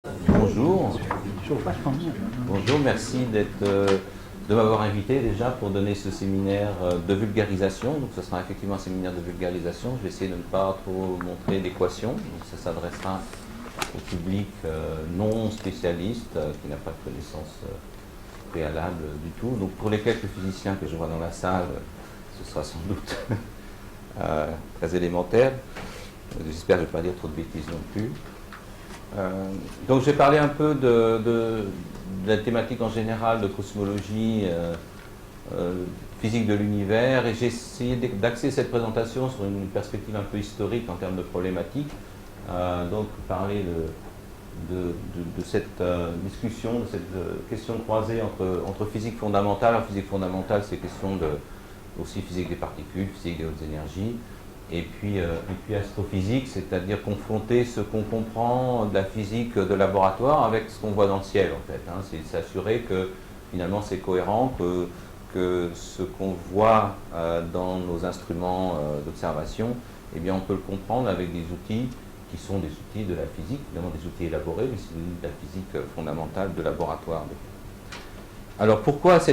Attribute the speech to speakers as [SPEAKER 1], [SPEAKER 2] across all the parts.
[SPEAKER 1] Bonjour. Bonjour, merci de m'avoir invité déjà pour donner ce séminaire de vulgarisation. Donc ce sera effectivement un séminaire de vulgarisation. Je vais essayer de ne pas trop montrer d'équations. Donc ça s'adressera au public non spécialiste qui n'a pas de connaissances préalables du tout. Donc pour les quelques physiciens que je vois dans la salle, ce sera sans doute très élémentaire. J'espère que je ne vais pas dire trop de bêtises non plus. Donc je vais parler un peu de la thématique en général de cosmologie, physique de l'univers, et j'ai essayé d'axer cette présentation sur une perspective un peu historique en termes de problématiques. Donc parler de cette discussion, de cette question croisée entre physique fondamentale. Alors, physique fondamentale, c'est question aussi physique des particules, physique des hautes énergies, et puis astrophysique, c'est-à-dire confronter ce qu'on comprend de la physique de laboratoire avec ce qu'on voit dans le ciel, en fait. C'est s'assurer que finalement c'est cohérent, que ce qu'on voit dans nos instruments d'observation, eh bien on peut le comprendre avec des outils qui sont des outils de la physique, évidemment des outils élaborés, mais c'est de la physique fondamentale de laboratoire. Alors pourquoi je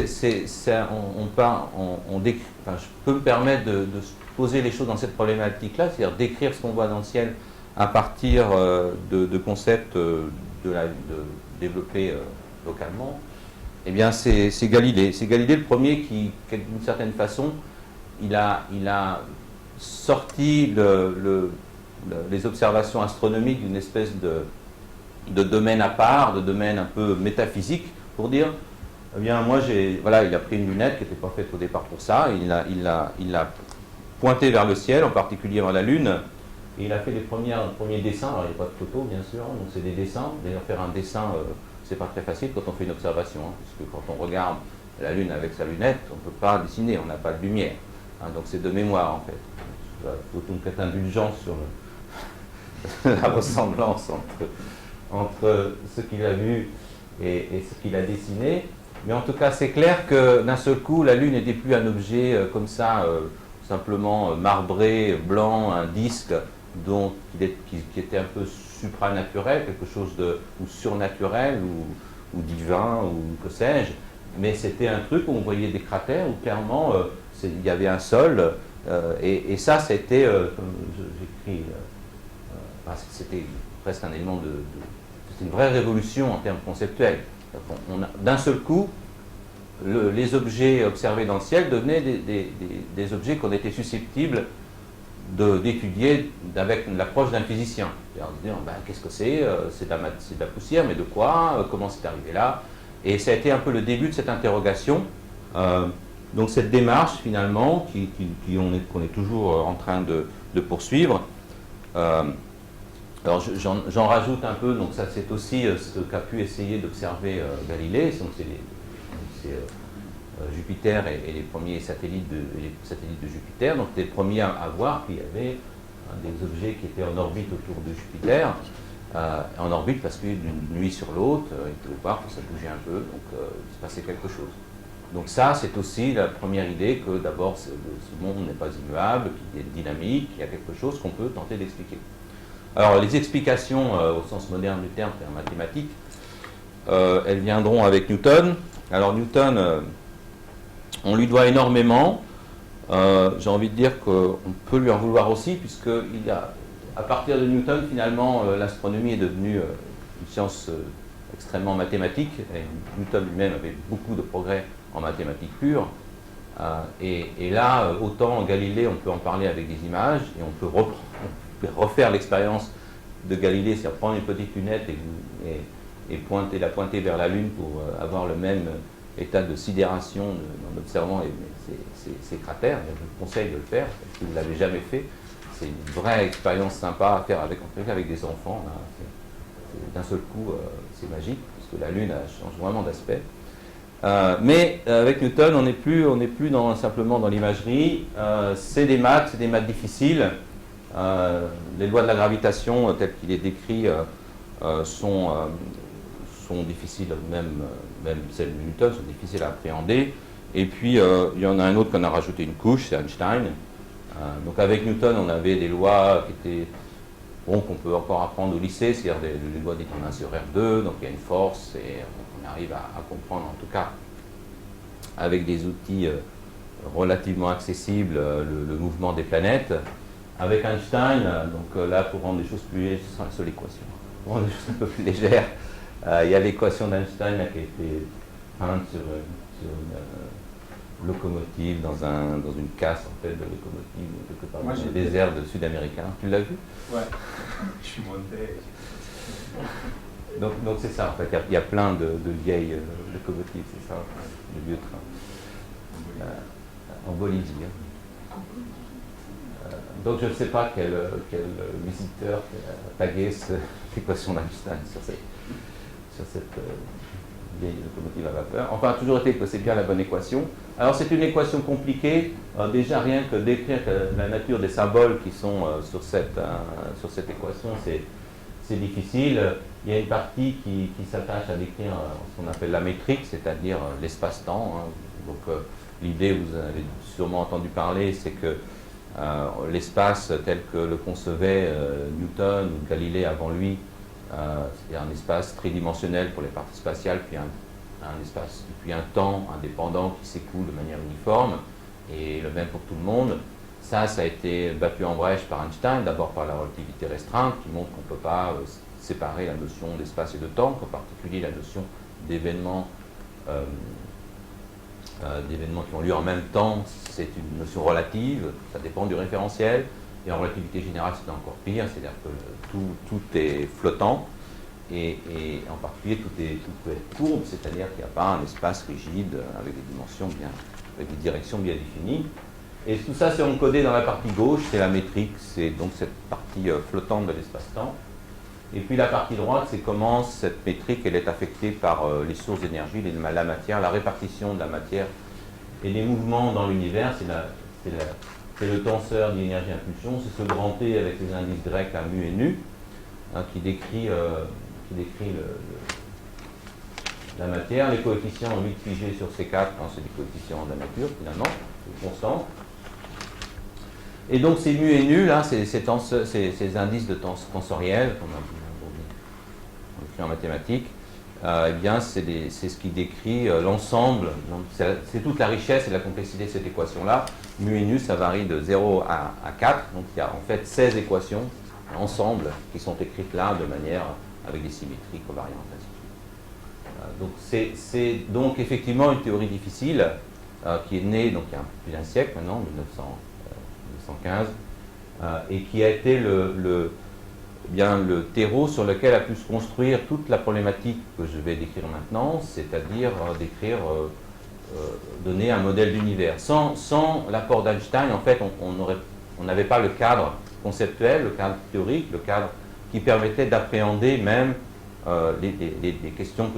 [SPEAKER 1] peux me permettre de poser les choses dans cette problématique-là, c'est-à-dire d'écrire ce qu'on voit dans le ciel à partir de concepts développés localement. Eh bien c'est Galilée. C'est Galilée le premier qui, d'une certaine façon, il a sorti les observations astronomiques d'une espèce de domaine à part, de domaine un peu métaphysique, pour dire, eh bien moi voilà, il a pris une lunette qui n'était pas faite au départ pour ça, il l'a pointé vers le ciel, en particulier vers la Lune, et il a fait les premiers dessins. Alors il n'y a pas de photos bien sûr, donc c'est des dessins. D'ailleurs faire un dessin, c'est pas très facile quand on fait une observation, puisque quand on regarde la Lune avec sa lunette, on ne peut pas dessiner, on n'a pas de lumière. Donc c'est de mémoire en fait. Il faut donc être indulgent sur la ressemblance entre ce qu'il a vu et ce qu'il a dessiné. Mais en tout cas, c'est clair que d'un seul coup, la Lune n'était plus un objet comme ça, simplement marbré, blanc, un disque qui était un peu supranaturel, quelque chose ou surnaturel, ou divin, ou que sais-je. Mais c'était un truc où on voyait des cratères, où clairement il y avait un sol, et ça, c'était, comme j'écris, c'était presque un élément c'était une vraie révolution en termes conceptuels. D'un seul coup, les objets observés dans le ciel devenaient des objets qu'on était susceptibles d'étudier avec l'approche d'un physicien. C'est-à-dire, qu'est-ce que c'est? C'est de la poussière, mais de quoi? Comment c'est arrivé là? Et ça a été un peu le début de cette interrogation. Donc cette démarche, finalement, qu'on est toujours en train de poursuivre. Alors j'en rajoute un peu, donc ça c'est aussi ce qu'a pu essayer d'observer Galilée. Donc c'est Jupiter et les premiers satellites de Jupiter. Donc c'était les premiers à voir qu'il y avait des objets qui étaient en orbite autour de Jupiter, en orbite parce que d'une nuit sur l'autre, ils pouvaient voir que ça bougeait un peu, donc il se passait quelque chose. Donc ça c'est aussi la première idée que d'abord ce monde n'est pas immuable, qu'il y a une dynamique, qu'il y a quelque chose qu'on peut tenter d'expliquer. Alors, les explications, au sens moderne du terme, c'est mathématique, elles viendront avec Newton. Alors, Newton, on lui doit énormément. J'ai envie de dire qu'on peut lui en vouloir aussi, puisque à partir de Newton, finalement, l'astronomie est devenue une science extrêmement mathématique. Et Newton lui-même avait beaucoup de progrès en mathématiques pures. Et là, autant Galilée, on peut en parler avec des images, et on peut refaire l'expérience de Galilée, c'est-à-dire prendre une petite lunette et la pointer vers la Lune pour avoir le même état de sidération en observant ces cratères. Je vous conseille de le faire, si vous ne l'avez jamais fait. C'est une vraie expérience sympa à faire avec des enfants. D'un seul coup, c'est magique, parce que la Lune change vraiment d'aspect. Mais avec Newton, on n'est plus simplement dans l'imagerie. C'est des maths difficiles. Les lois de la gravitation telles qu'il est décrit sont difficiles, même celles de Newton sont difficiles à appréhender. Et puis il y en a un autre qu'on a rajouté une couche, c'est Einstein. Donc avec Newton, on avait des lois qui étaient bon, qu'on peut encore apprendre au lycée, c'est-à-dire les lois d'étant 1 sur R2, donc il y a une force, et on arrive à comprendre, en tout cas, avec des outils relativement accessibles, le mouvement des planètes. Avec Einstein, donc là, pour rendre les choses plus légères, ce sera la seule équation. Pour rendre les choses un peu plus légères, il y a l'équation d'Einstein qui a été peinte sur une locomotive dans une casse en fait, de locomotive quelque part dans le désert sud-américain. Tu l'as vu?
[SPEAKER 2] Ouais, je suis monté.
[SPEAKER 1] Donc c'est ça, en fait, il y a plein de vieilles locomotives, c'est ça, de vieux trains. En Bolivie. Donc je ne sais pas quel visiteur a tagué l'équation d'Einstein sur cette vieille locomotive à vapeur. Enfin, toujours été que c'est bien la bonne équation. Alors c'est une équation compliquée, déjà rien que d'écrire la nature des symboles qui sont sur cette équation, c'est difficile. Il y a une partie qui s'attache à décrire ce qu'on appelle la métrique, c'est-à-dire l'espace-temps. Hein. Donc l'idée, vous en avez sûrement entendu parler, c'est que l'espace tel que le concevait Newton ou Galilée avant lui, c'est un espace tridimensionnel pour les parties spatiales, puis un espace, puis un temps indépendant qui s'écoule de manière uniforme, et le même pour tout le monde. Ça a été battu en brèche par Einstein, d'abord par la relativité restreinte, qui montre qu'on ne peut pas séparer la notion d'espace et de temps, en particulier la notion d'événements qui ont lieu en même temps, c'est une notion relative, ça dépend du référentiel, et en relativité générale c'est encore pire, c'est-à-dire que tout est flottant, et en particulier tout est courbe, c'est-à-dire qu'il n'y a pas un espace rigide avec des dimensions avec des directions bien définies. Et tout ça c'est encodé dans la partie gauche, c'est la métrique, c'est donc cette partie flottante de l'espace-temps. Et puis la partie droite, c'est comment cette métrique elle est affectée par les sources d'énergie, la matière, la répartition de la matière et des mouvements dans l'univers. C'est le tenseur d'énergie-impulsion, c'est ce grand T avec les indices grecs à mu et nu, hein, qui décrit la matière. Les coefficients 8 figés sur C4, hein, c'est des coefficients de la nature finalement, c'est constant. Et donc ces mu et nu, là, ces indices de tensoriels, comme on écrit en mathématiques, eh bien c'est ce qui décrit l'ensemble, c'est toute la richesse et la complexité de cette équation-là. Mu et nu, ça varie de 0 à 4, donc il y a en fait 16 équations ensemble qui sont écrites là de manière avec des symétries covariantes. Donc c'est donc effectivement une théorie difficile qui est née donc il y a un peu plus d'un siècle maintenant, 1915, et qui a été le terreau sur lequel a pu se construire toute la problématique que je vais décrire maintenant, c'est-à-dire donner un modèle d'univers. Sans l'apport d'Einstein, en fait, on n'avait pas le cadre conceptuel, le cadre théorique, le cadre qui permettait d'appréhender même les questions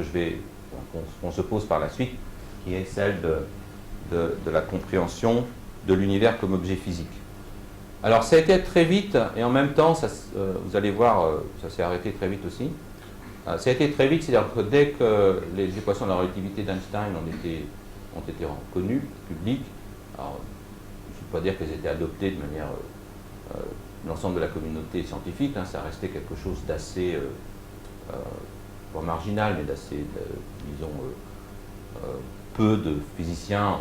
[SPEAKER 1] qu'on se pose par la suite, qui est celle de la compréhension de l'univers comme objet physique. Alors ça a été très vite, et en même temps, vous allez voir, ça s'est arrêté très vite aussi. Ça a été très vite, c'est-à-dire que dès que les équations de la relativité d'Einstein ont été connues, publiques, alors je ne veux pas dire qu'elles étaient adoptées de manière l'ensemble de la communauté scientifique, hein, ça restait quelque chose d'assez, pas marginal, mais d'assez, disons, peu de physiciens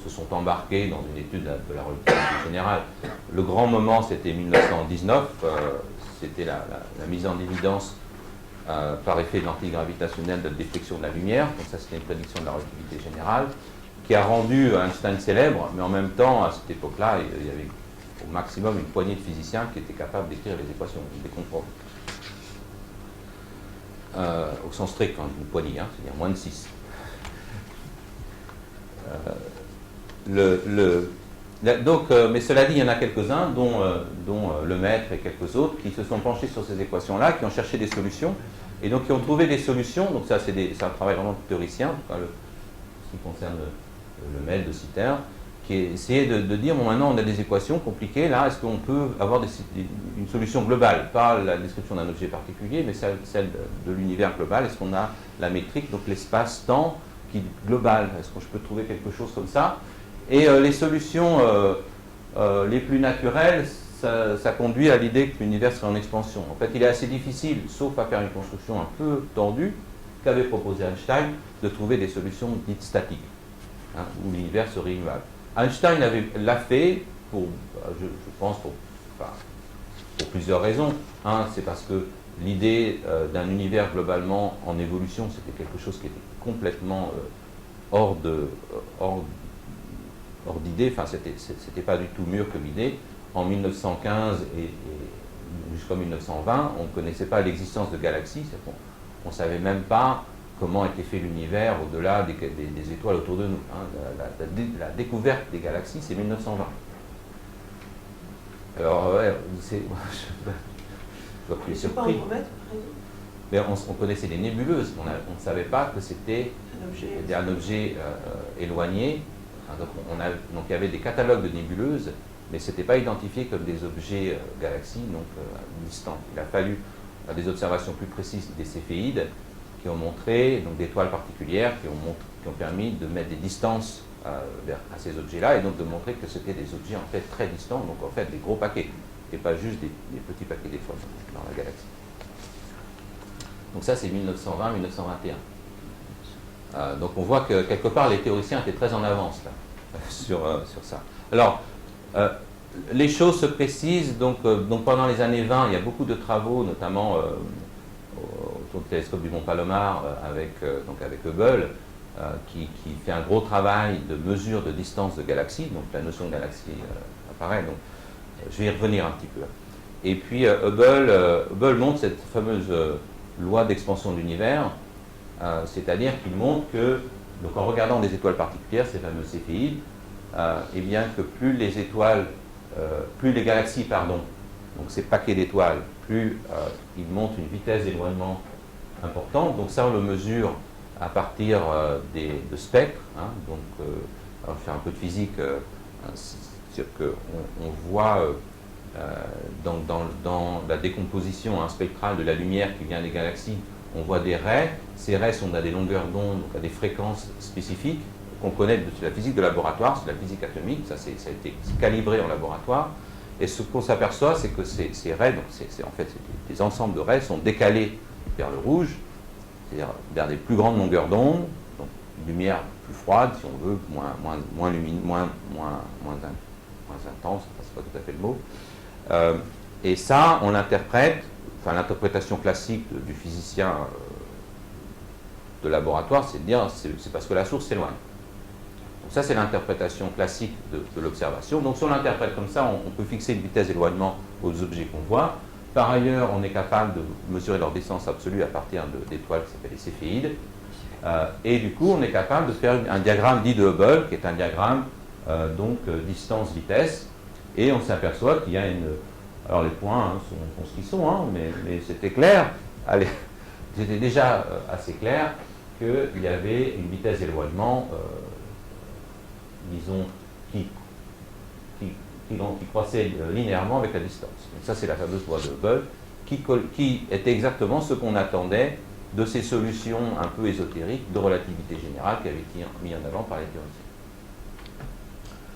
[SPEAKER 1] se sont embarqués dans une étude de la relativité générale. Le grand moment, c'était 1919, c'était la mise en évidence par effet de l'antigravitationnelle de déflexion de la lumière. Donc ça, c'était une prédiction de la relativité générale qui a rendu Einstein célèbre, mais en même temps, à cette époque-là, il y avait au maximum une poignée de physiciens qui étaient capables d'écrire les équations, des contrôles. Au sens strict, hein, une poignée, hein, c'est-à-dire moins de 6. Mais cela dit, il y en a quelques-uns, dont Lemaître et quelques autres, qui se sont penchés sur ces équations-là, qui ont cherché des solutions, et donc qui ont trouvé des solutions. Donc ça, c'est un travail vraiment de théoricien, en tout cas, ce qui concerne Lemaître de Sitter, qui a essayé de dire, bon, maintenant on a des équations compliquées, là, est-ce qu'on peut avoir une solution globale, pas la description d'un objet particulier, mais celle de l'univers global. Est-ce qu'on a la métrique, donc l'espace-temps qui est global? Est-ce que je peux trouver quelque chose comme ça? Et les solutions les plus naturelles, ça conduit à l'idée que l'univers serait en expansion. En fait, il est assez difficile, sauf à faire une construction un peu tordue, qu'avait proposé Einstein, de trouver des solutions dites statiques, hein, où l'univers serait immuable. Einstein l'a fait, je pense, pour plusieurs raisons. Un, c'est parce que l'idée d'un univers globalement en évolution, c'était quelque chose qui était complètement hors d'idée, enfin, c'était pas du tout mûr comme idée. En 1915 et jusqu'en 1920, on ne connaissait pas l'existence de galaxies, on ne savait même pas comment était fait l'univers au-delà des étoiles autour de nous. Hein. La découverte des galaxies, c'est 1920. Alors, ouais, je vois que tu es surpris. Mais on connaissait les nébuleuses, on ne savait pas que c'était un objet éloigné. Donc il y avait des catalogues de nébuleuses, mais ce n'était pas identifié comme des objets galaxies, donc distants. Il a fallu des observations plus précises des céphéides qui ont montré d'étoiles particulières qui ont permis de mettre des distances à ces objets-là et donc de montrer que c'était des objets en fait très distants, donc en fait des gros paquets, et pas juste des petits paquets d'étoiles dans la galaxie. Donc ça c'est 1920-1921. Donc on voit que quelque part les théoriciens étaient très en avance là, sur ça. Alors, les choses se précisent, donc pendant les années 20, il y a beaucoup de travaux, notamment autour du télescope du Mont Palomar avec Hubble, qui fait un gros travail de mesure de distance de galaxies, donc la notion de galaxie apparaît, donc je vais y revenir un petit peu. Et puis Hubble montre cette fameuse loi d'expansion de l'univers, c'est-à-dire qu'il montre que, donc en regardant des étoiles particulières, ces fameuses céphéides, et bien que plus les galaxies, donc ces paquets d'étoiles, plus ils montrent une vitesse d'éloignement importante, donc ça on le mesure à partir de spectres, hein, donc alors je fais un peu de physique, c'est-à-dire qu'on voit dans la décomposition spectrale de la lumière qui vient des galaxies, on voit des raies. Ces raies sont à des longueurs d'onde, donc à des fréquences spécifiques qu'on connaît de la physique de laboratoire, c'est la physique atomique, ça a été calibré en laboratoire. Et ce qu'on s'aperçoit, c'est que ces raies, donc en fait des ensembles de raies, sont décalées vers le rouge, c'est-à-dire vers des plus grandes longueurs d'onde, donc une lumière plus froide, si on veut, moins lumineuse, moins intense, c'est pas tout à fait le mot. Et ça, on l'interprète, enfin l'interprétation classique du physicien de laboratoire, c'est de dire c'est parce que la source s'éloigne. Donc ça, c'est l'interprétation classique de l'observation. Donc si on l'interprète comme ça, on peut fixer une vitesse d'éloignement aux objets qu'on voit. Par ailleurs, on est capable de mesurer leur distance absolue à partir d'étoiles qui s'appellent les céphéides. Et du coup, on est capable de faire un diagramme dit de Hubble, qui est un diagramme distance-vitesse. Et on s'aperçoit qu'il y a une... Alors les points sont ce qu'ils sont, mais c'était clair. Allez, c'était déjà assez clair qu'il y avait une vitesse d'éloignement, disons, qui croissait linéairement avec la distance. Donc ça, c'est la fameuse loi de Hubble, qui était exactement ce qu'on attendait de ces solutions un peu ésotériques de relativité générale qui avaient été mises en avant par les théoriciens.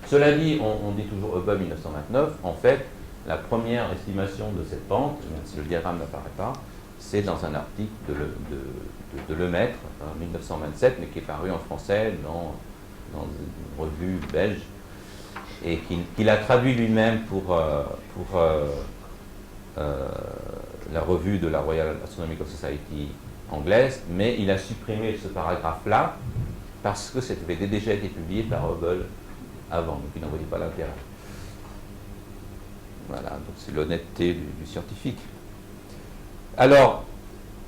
[SPEAKER 1] Cela dit, on dit toujours Hubble 1929, en fait, la première estimation de cette pente, même si le diagramme n'apparaît pas, c'est dans un article de Lemaitre, en 1927, mais qui est paru en français dans une revue belge, et qu'il a traduit lui-même pour la revue de la Royal Astronomical Society anglaise, mais il a supprimé ce paragraphe-là parce que c'était déjà été publié par Hubble avant, donc il n'en voyait pas l'intérêt. Voilà, donc c'est l'honnêteté du scientifique. Alors,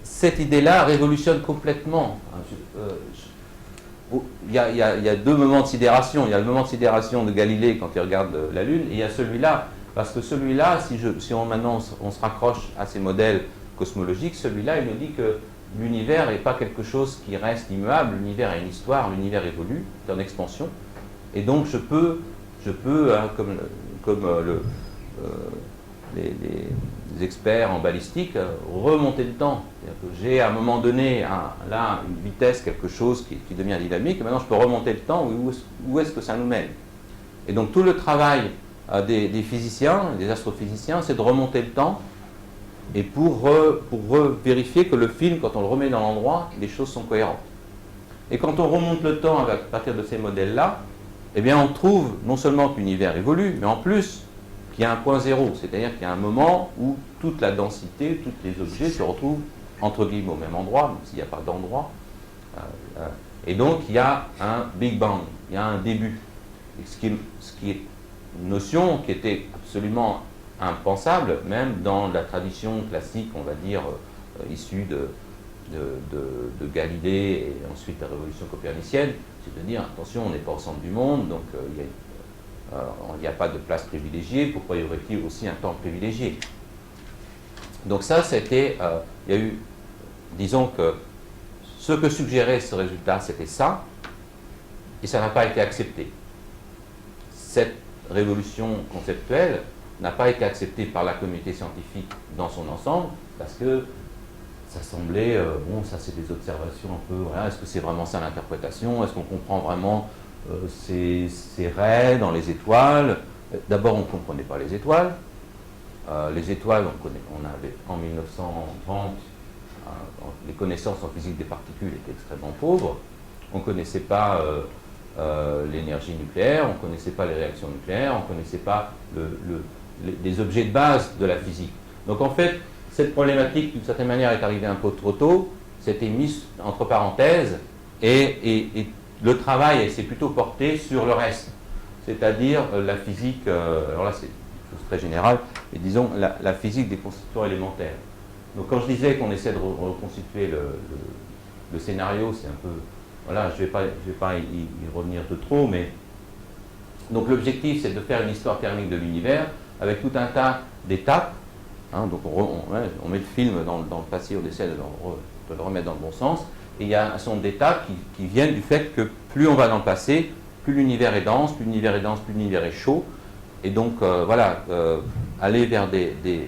[SPEAKER 1] cette idée-là révolutionne complètement. Il y a deux moments de sidération. Il y a le moment de sidération de Galilée quand il regarde la Lune, et il y a celui-là, parce que celui-là, maintenant on se raccroche à ces modèles cosmologiques, celui-là, il nous dit que l'univers n'est pas quelque chose qui reste immuable, l'univers a une histoire, l'univers évolue, c'est en expansion, et donc je peux comme les experts en balistique, remonter le temps. C'est-à-dire que j'ai à un moment donné là une vitesse, quelque chose qui devient dynamique, et maintenant je peux remonter le temps, où est-ce que ça nous mène? Et donc tout le travail des physiciens, des astrophysiciens, c'est de remonter le temps et pour vérifier que le film, quand on le remet dans l'endroit, les choses sont cohérentes. Et quand on remonte le temps à partir de ces modèles-là, eh bien on trouve non seulement que l'univers évolue, mais en plus qu'il y a un point zéro, c'est-à-dire qu'il y a un moment où toute la densité, tous les objets se retrouvent entre guillemets au même endroit, même s'il n'y a pas d'endroit. Et donc il y a un Big Bang, il y a un début. Et ce qui est une notion qui était absolument impensable, même dans la tradition classique, on va dire, issue de Galilée et ensuite la révolution copernicienne, c'est de dire, attention, on n'est pas au centre du monde, donc il n'y a pas de place privilégiée, pourquoi y aurait-il aussi un temps privilégié? Donc ça, c'était, il y a eu, disons que ce que suggérait ce résultat, c'était ça, et ça n'a pas été accepté. Cette révolution conceptuelle n'a pas été acceptée par la communauté scientifique dans son ensemble, parce que ça semblait, bon, ça c'est des observations un peu, voilà, est-ce que c'est vraiment ça l'interprétation? Est-ce qu'on comprend vraiment ces raies dans les étoiles? D'abord, on ne comprenait pas les étoiles. Les étoiles, on avait en 1930, les connaissances en physique des particules étaient extrêmement pauvres. On ne connaissait pas l'énergie nucléaire, on ne connaissait pas les réactions nucléaires, on ne connaissait pas les objets de base de la physique. Donc en fait, cette problématique, d'une certaine manière, est arrivée un peu trop tôt, c'était mise entre parenthèses, et le travail s'est plutôt porté sur le reste, c'est-à-dire la physique, alors là c'est une chose très générale, mais disons la physique des constituants élémentaires. Donc quand je disais qu'on essaie de reconstituer le scénario, c'est un peu, voilà, je ne vais pas y revenir de trop, mais donc l'objectif c'est de faire une histoire thermique de l'univers avec tout un tas d'étapes. Donc on met le film dans le passé, on essaie de le remettre dans le bon sens, et il y a un certain nombre d'étapes qui viennent du fait que plus on va dans le passé, plus l'univers est dense, plus l'univers est dense, plus l'univers est chaud, et donc aller vers des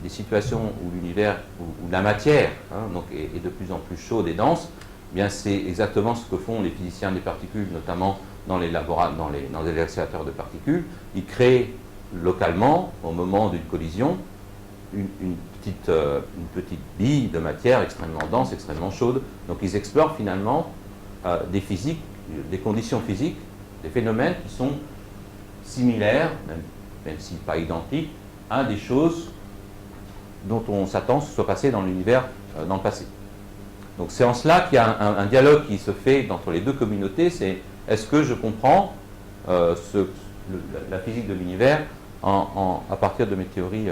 [SPEAKER 1] situations où l'univers, où la matière donc est de plus en plus chaude et dense, eh bien c'est exactement ce que font les physiciens des particules, notamment dans les accélérateurs de particules. Ils créent localement, au moment d'une collision, une petite bille de matière extrêmement dense, extrêmement chaude. Donc ils explorent finalement des conditions physiques, des phénomènes qui sont similaires, même si pas identiques, à des choses dont on s'attend que ce soit passé dans l'univers dans le passé. Donc c'est en cela qu'il y a un dialogue qui se fait entre les deux communautés, c'est est-ce que je comprends la physique de l'univers à partir de mes théories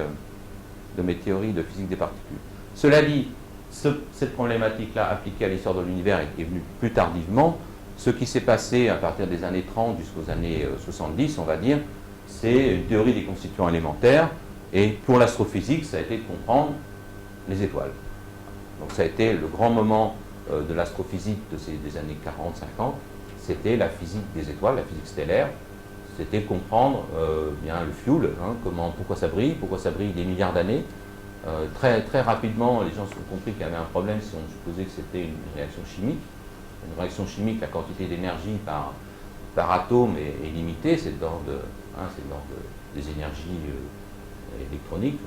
[SPEAKER 1] de physique des particules. Cela dit, cette problématique-là appliquée à l'histoire de l'univers est venue plus tardivement. Ce qui s'est passé à partir des années 30 jusqu'aux années 70, on va dire, c'est une théorie des constituants élémentaires, et pour l'astrophysique, ça a été de comprendre les étoiles. Donc ça a été le grand moment de l'astrophysique des années 40-50, c'était la physique des étoiles, la physique stellaire. C'était comprendre bien le fuel, pourquoi ça brille des milliards d'années. Très rapidement, les gens ont compris qu'il y avait un problème si on supposait que c'était une réaction chimique. Une réaction chimique, la quantité d'énergie par atome est limitée, c'est de l'ordre des énergies électroniques,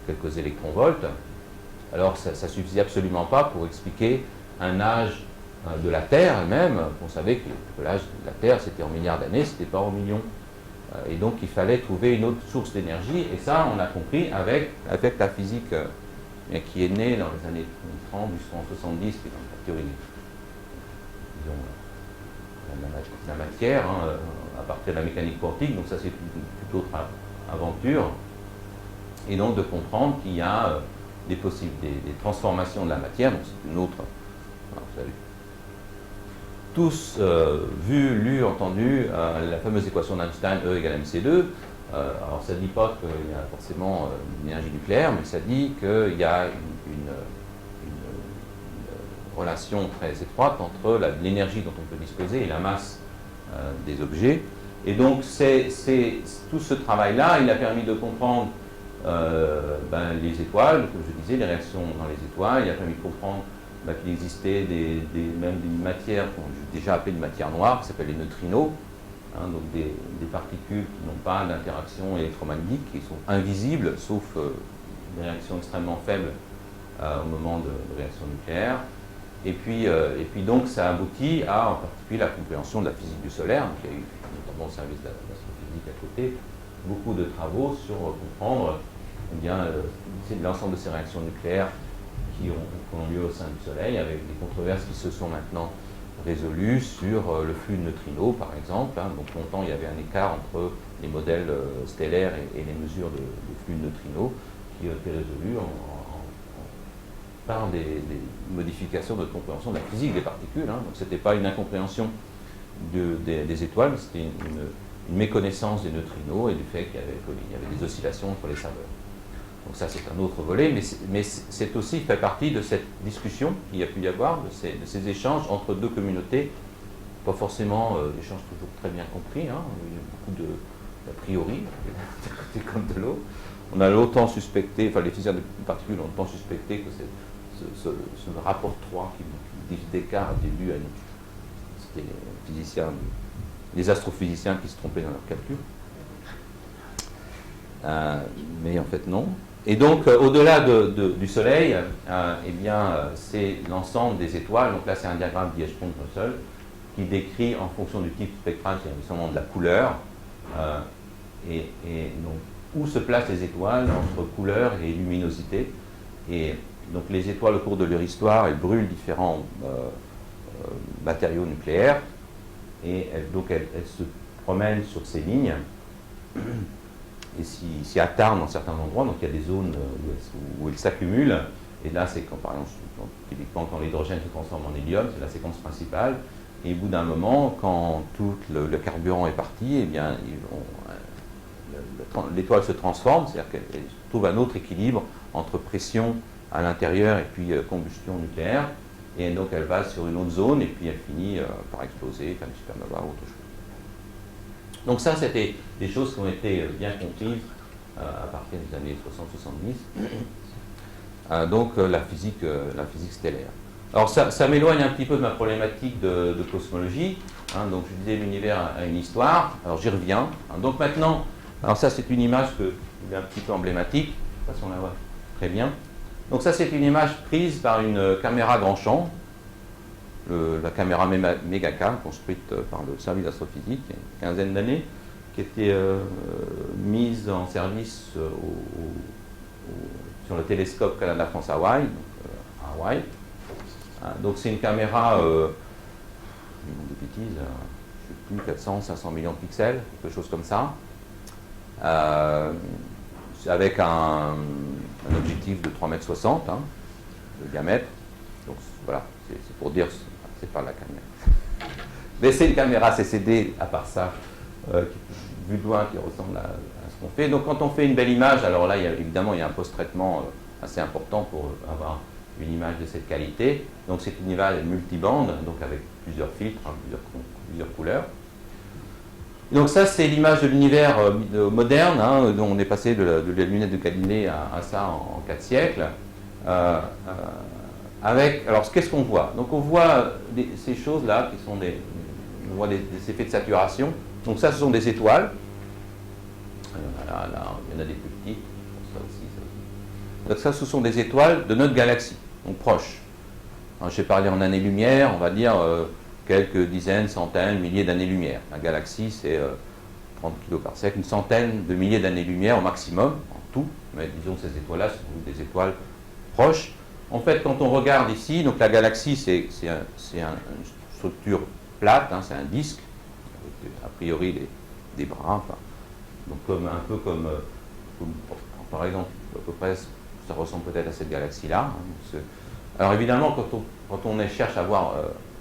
[SPEAKER 1] quelques électronvolts. Alors ça ne suffisait absolument pas pour expliquer un âge de la Terre elle-même. On savait que l'âge de la Terre c'était en milliards d'années, c'était pas en millions. Et donc il fallait trouver une autre source d'énergie, et ça on l'a compris avec la physique qui est née dans les années 30 jusqu'en 70, qui est dans la théorie de la matière, à partir de la mécanique quantique. Donc ça c'est toute autre aventure, et donc de comprendre qu'il y a des transformations de la matière. Donc c'est une autre, vous avez tous vu, lu, entendu la fameuse équation d'Einstein, E égale mc2. Alors ça ne dit pas qu'il y a forcément une énergie nucléaire, mais ça dit qu'il y a une relation très étroite entre l'énergie dont on peut disposer et la masse des objets. Et donc tout ce travail-là, il a permis de comprendre les étoiles, comme je disais, les réactions dans les étoiles. Il a permis de comprendre qu'il existait même des matières qu'on a déjà appelées des matières noires, qui s'appellent les neutrinos. hein, donc des particules qui n'ont pas d'interaction électromagnétique, qui sont invisibles, sauf des réactions extrêmement faibles au moment de réaction nucléaire. Et puis donc ça aboutit à en particulier la compréhension de la physique du solaire. Donc, il y a eu notamment au service d'astrophysique à côté beaucoup de travaux sur comprendre l'ensemble de ces réactions nucléaires qui ont lieu au sein du Soleil, avec des controverses qui se sont maintenant résolues sur le flux de neutrinos, par exemple. Hein. Donc longtemps, il y avait un écart entre les modèles stellaires et les mesures de flux de neutrinos qui ont été résolus par des modifications de compréhension de la physique des particules. Hein. Donc ce n'était pas une incompréhension des étoiles, mais c'était une méconnaissance des neutrinos et du fait qu'il y avait des oscillations entre les saveurs. Donc ça, c'est un autre volet, mais c'est aussi fait partie de cette discussion qu'il y a pu y avoir, de ces échanges entre deux communautés, pas forcément des échanges toujours très bien compris, hein. Il y a beaucoup d'a priori, d'un côté comme de l'autre. On a longtemps suspecté, enfin les physiciens de particules ont longtemps suspecté que ce rapport 3 qui dit d'écart était dû à c'était les astrophysiciens qui se trompaient dans leurs calculs. Mais en fait non. Et donc au-delà du Soleil, eh bien c'est l'ensemble des étoiles. Donc là c'est un diagramme d'Hirshberg-Russell qui décrit en fonction du type spectral, c'est-à-dire de la couleur, et donc où se placent les étoiles entre couleur et luminosité. Et donc les étoiles au cours de leur histoire, elles brûlent différents matériaux nucléaires, et donc elles se promènent sur ces lignes et s'y attardent dans certains endroits. Donc il y a des zones où elles s'accumulent, et là c'est quand, par exemple, typiquement quand l'hydrogène se transforme en hélium, c'est la séquence principale, et au bout d'un moment, quand tout le carburant est parti, eh bien l'étoile se transforme, c'est-à-dire qu'elle trouve un autre équilibre entre pression à l'intérieur et puis combustion nucléaire, et donc elle va sur une autre zone et puis elle finit par exploser, faire une supernova ou autre chose. Donc ça, c'était des choses qui ont été bien comprises à partir des années 60-70, donc la physique stellaire. Alors ça m'éloigne un petit peu de ma problématique de cosmologie, hein. Donc je disais l'univers a une histoire, alors j'y reviens. Hein. Donc maintenant, alors ça c'est une image qui est un petit peu emblématique, de toute façon on la voit très bien. Donc ça c'est une image prise par une caméra grand champ, la caméra Megacam, construite par le service d'astrophysique il y a une quinzaine d'années, qui était mise en service sur le télescope Canada-France-Hawaï, à Hawaï. Donc c'est une caméra, des bêtises, je ne sais plus, 400, 500 millions de pixels, quelque chose comme ça, avec un objectif de 3,60 m hein, de diamètre. Donc voilà, c'est pour dire, c'est pas la caméra. Mais c'est une caméra CCD, à part ça, vue de loin, qui ressemble à ce qu'on fait. Donc quand on fait une belle image, alors là, évidemment, il y a un post-traitement assez important pour avoir une image de cette qualité. Donc c'est une image multibande, donc avec plusieurs filtres, hein, plusieurs couleurs. Donc ça, c'est l'image de l'univers moderne, hein, dont on est passé de la lunette de Galilée à ça en 4 siècles. Alors, qu'est-ce qu'on voit? Donc on voit ces choses-là, qui sont on voit des effets de saturation. Donc ça, ce sont des étoiles. Il y en a des plus petites. Ça aussi. Donc ça, ce sont des étoiles de notre galaxie, donc proches. Alors, j'ai parlé en années-lumière, on va dire quelques dizaines, centaines, milliers d'années-lumière. La galaxie, c'est 30 kg par siècle, une centaine de milliers d'années-lumière au maximum, en tout. Mais disons que ces étoiles-là sont des étoiles proches. En fait, quand on regarde ici, donc la galaxie, c'est une structure plate, hein, c'est un disque, avec a priori des bras, enfin, donc un peu comme, par exemple, à peu près, ça ressemble peut-être à cette galaxie-là. Hein, alors évidemment, quand on cherche à voir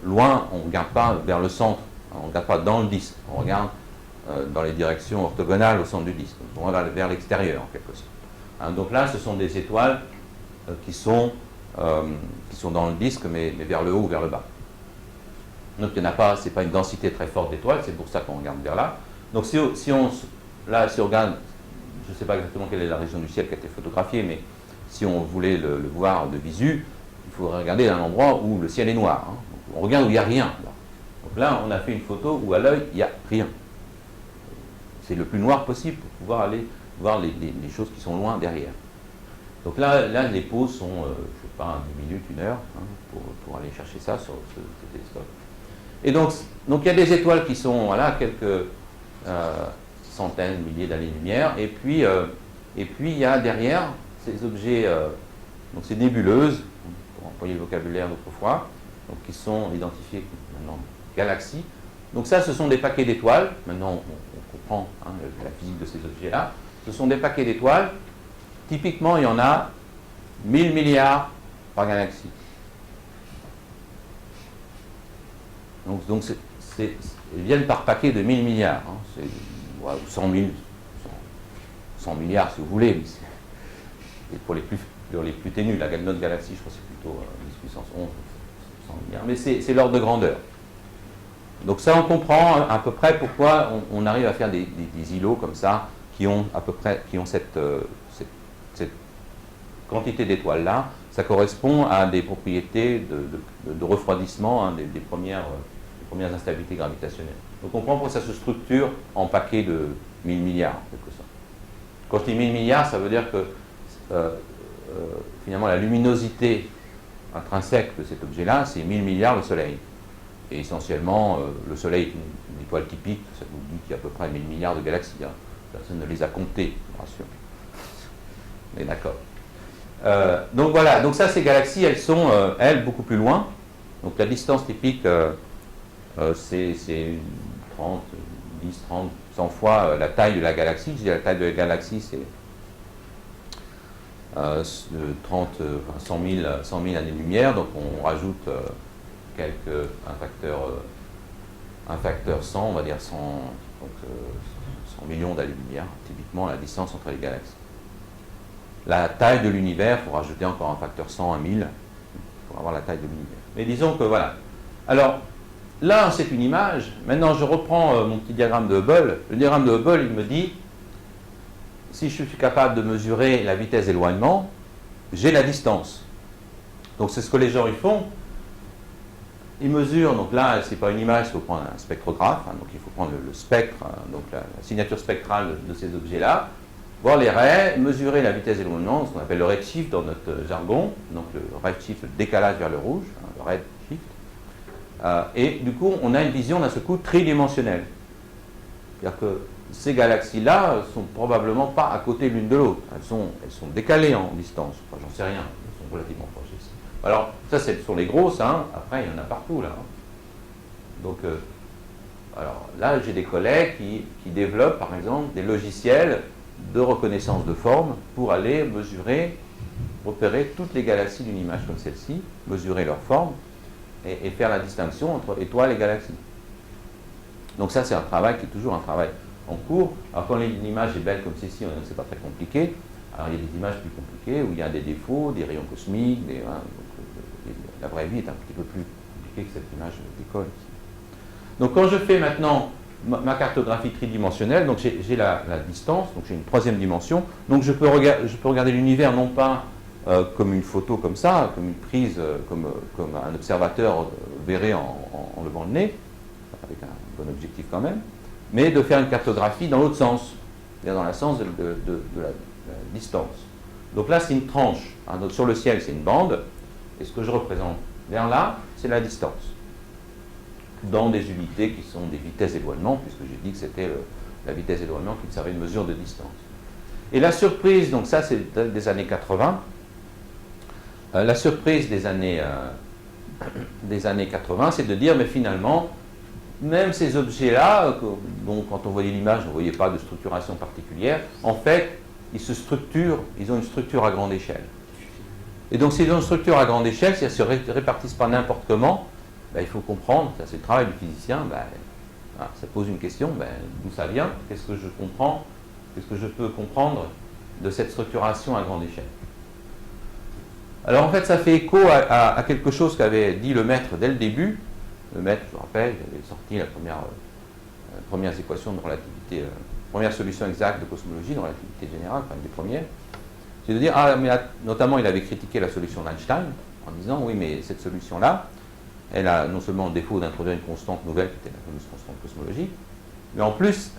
[SPEAKER 1] loin, on ne regarde pas vers le centre, hein, on ne regarde pas dans le disque, on regarde dans les directions orthogonales au centre du disque, donc on regarde vers l'extérieur en quelque sorte. Hein, donc là, ce sont des étoiles qui sont dans le disque, mais vers le haut ou vers le bas. Donc il n'y en a pas, c'est pas une densité très forte d'étoiles, c'est pour ça qu'on regarde vers là. Donc si on regarde, je ne sais pas exactement quelle est la région du ciel qui a été photographiée, mais si on voulait le voir de visu, il faudrait regarder à un endroit où le ciel est noir. Hein. Donc, on regarde où il n'y a rien. Donc là, on a fait une photo où à l'œil, il n'y a rien. c'est le plus noir possible pour pouvoir aller voir les choses qui sont loin derrière. Donc là les pauses sont, je ne sais pas, 10 minutes, 1 heure, pour aller chercher ça sur ce télescope. Et donc il y a des étoiles qui sont, voilà, quelques centaines, milliers d'années-lumière, et puis il y a derrière ces objets, donc ces nébuleuses, pour employer le vocabulaire d'autrefois, donc qui sont identifiées maintenant galaxies. Donc ça, ce sont des paquets d'étoiles. Maintenant, on comprend la physique de ces objets-là. Ce sont des paquets d'étoiles. Typiquement, il y en a 1000 milliards par galaxie. Donc ils viennent par paquet de 1000 milliards. C'est 100 milliards si vous voulez. Mais et pour les plus ténus, notre galaxie, je crois que c'est plutôt 10 puissance 11, 100 milliards. Mais c'est l'ordre de grandeur. Donc ça, on comprend à peu près pourquoi on arrive à faire des îlots comme ça, qui ont cette quantité d'étoiles-là. Ça correspond à des propriétés de refroidissement, des premières instabilités gravitationnelles. Donc on comprend pourquoi ça se structure en paquets de 1000 milliards, en quelque sorte. Quand je dis 1000 milliards, ça veut dire que finalement la luminosité intrinsèque de cet objet-là, c'est 1000 milliards le Soleil. Et essentiellement, le Soleil est une étoile typique, ça vous dit qu'il y a à peu près 1000 milliards de galaxies. Personne ne les a comptées, je vous rassure. Mais d'accord. Donc voilà, donc ça, ces galaxies, elles sont, elles, beaucoup plus loin. Donc la distance typique, c'est 30, 10, 30, 100 fois la taille de la galaxie. Je dis la taille de la galaxie, c'est 100 000 années-lumière, donc on rajoute un facteur 100, on va dire 100 millions d'années-lumière, typiquement la distance entre les galaxies. La taille de l'univers, il faut rajouter encore un facteur 100 à 1000 pour avoir la taille de l'univers. Mais disons que voilà. Alors, là, c'est une image. Maintenant, je reprends mon petit diagramme de Hubble. Le diagramme de Hubble, il me dit, si je suis capable de mesurer la vitesse d'éloignement, j'ai la distance. Donc, c'est ce que les gens ils font. Ils mesurent, donc là, c'est pas une image, il faut prendre un spectrographe, donc il faut prendre le spectre, donc la signature spectrale de ces objets-là, voir les raies, mesurer la vitesse d'éloignement, ce qu'on appelle le redshift dans notre jargon, donc le redshift, le décalage vers le rouge, le redshift, et du coup, on a une vision d'un seul coup tridimensionnelle. C'est-à-dire que ces galaxies-là ne sont probablement pas à côté l'une de l'autre, elles sont décalées en distance, enfin, j'en sais rien, elles sont relativement proches. Alors, ça, ce sont les grosses, après, il y en a partout, là. Donc, alors là, j'ai des collègues qui développent, par exemple, des logiciels de reconnaissance de forme pour aller mesurer, repérer toutes les galaxies d'une image comme celle-ci, mesurer leur forme et faire la distinction entre étoiles et galaxies. Donc ça, c'est un travail qui est toujours un travail en cours. Alors, quand une image est belle comme celle-ci, c'est pas très compliqué. Alors, il y a des images plus compliquées où il y a des défauts, des rayons cosmiques, la vraie vie est un petit peu plus compliquée que cette image d'école. Donc quand je fais maintenant ma cartographie tridimensionnelle, donc j'ai la distance, donc j'ai une troisième dimension, donc je peux regarder l'univers non pas comme une photo comme ça, comme une prise, comme un observateur verrait en levant le nez, avec un bon objectif quand même, mais de faire une cartographie dans l'autre sens, c'est-à-dire dans le sens de la distance. Donc là c'est une tranche, donc sur le ciel c'est une bande, et ce que je représente vers là, c'est la distance. Dans des unités qui sont des vitesses d'éloignement, puisque j'ai dit que c'était la vitesse d'éloignement qui servait de mesure de distance. Et la surprise, donc ça c'est des années 80, la surprise des années 80, c'est de dire, mais finalement, même ces objets-là, dont quand on voyait l'image, on ne voyait pas de structuration particulière, en fait, ils se structurent, ils ont une structure à grande échelle. Et donc, s'ils ont une structure à grande échelle, si elles ne se répartissent pas n'importe comment, il faut comprendre, ça c'est le travail du physicien, ça pose une question, d'où ça vient, qu'est-ce que je comprends, qu'est-ce que je peux comprendre de cette structuration à grande échelle. Alors en fait, ça fait écho à quelque chose qu'avait dit le maître dès le début. Le maître, je me rappelle, il avait sorti la première équation de relativité, première solution exacte de cosmologie de relativité générale, enfin une des premières. C'est de dire, notamment il avait critiqué la solution d'Einstein en disant, oui mais cette solution-là, elle a non seulement le défaut d'introduire une constante nouvelle qui était la fameuse constante cosmologique, Mais en plus,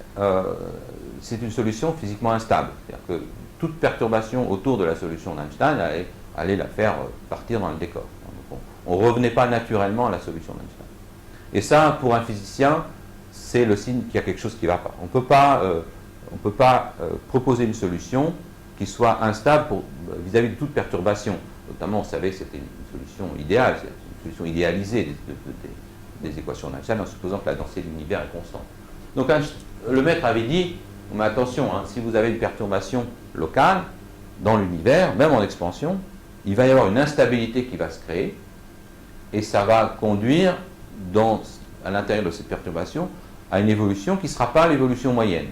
[SPEAKER 1] c'est une solution physiquement instable. C'est-à-dire que toute perturbation autour de la solution d'Einstein allait la faire partir dans le décor. Donc on ne revenait pas naturellement à la solution d'Einstein. Et ça, pour un physicien, c'est le signe qu'il y a quelque chose qui ne va pas. On ne peut pas proposer une solution qui soit instable vis-à-vis de toute perturbation. Notamment, vous savez, c'était une solution idéale, c'est une solution idéalisée des équations d'Einstein en supposant que la densité de l'univers est constante. Donc le maître avait dit, mais attention, hein, si vous avez une perturbation locale dans l'univers, même en expansion, il va y avoir une instabilité qui va se créer et ça va conduire à l'intérieur de cette perturbation à une évolution qui ne sera pas l'évolution moyenne.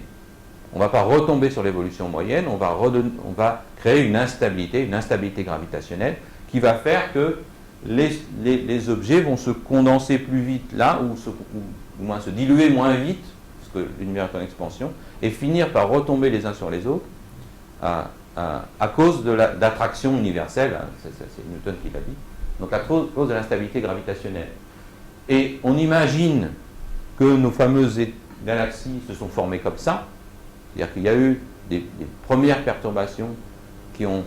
[SPEAKER 1] On ne va pas retomber sur l'évolution moyenne, on va créer une instabilité gravitationnelle qui va faire que les objets vont se condenser plus vite là, ou moins se diluer moins vite, parce que l'univers est en expansion, et finir par retomber les uns sur les autres à cause de l'attraction universelle, hein, c'est Newton qui l'a dit, donc à cause de l'instabilité gravitationnelle. Et on imagine que nos fameuses galaxies se sont formées comme ça, c'est-à-dire qu'il y a eu des premières perturbations qui ont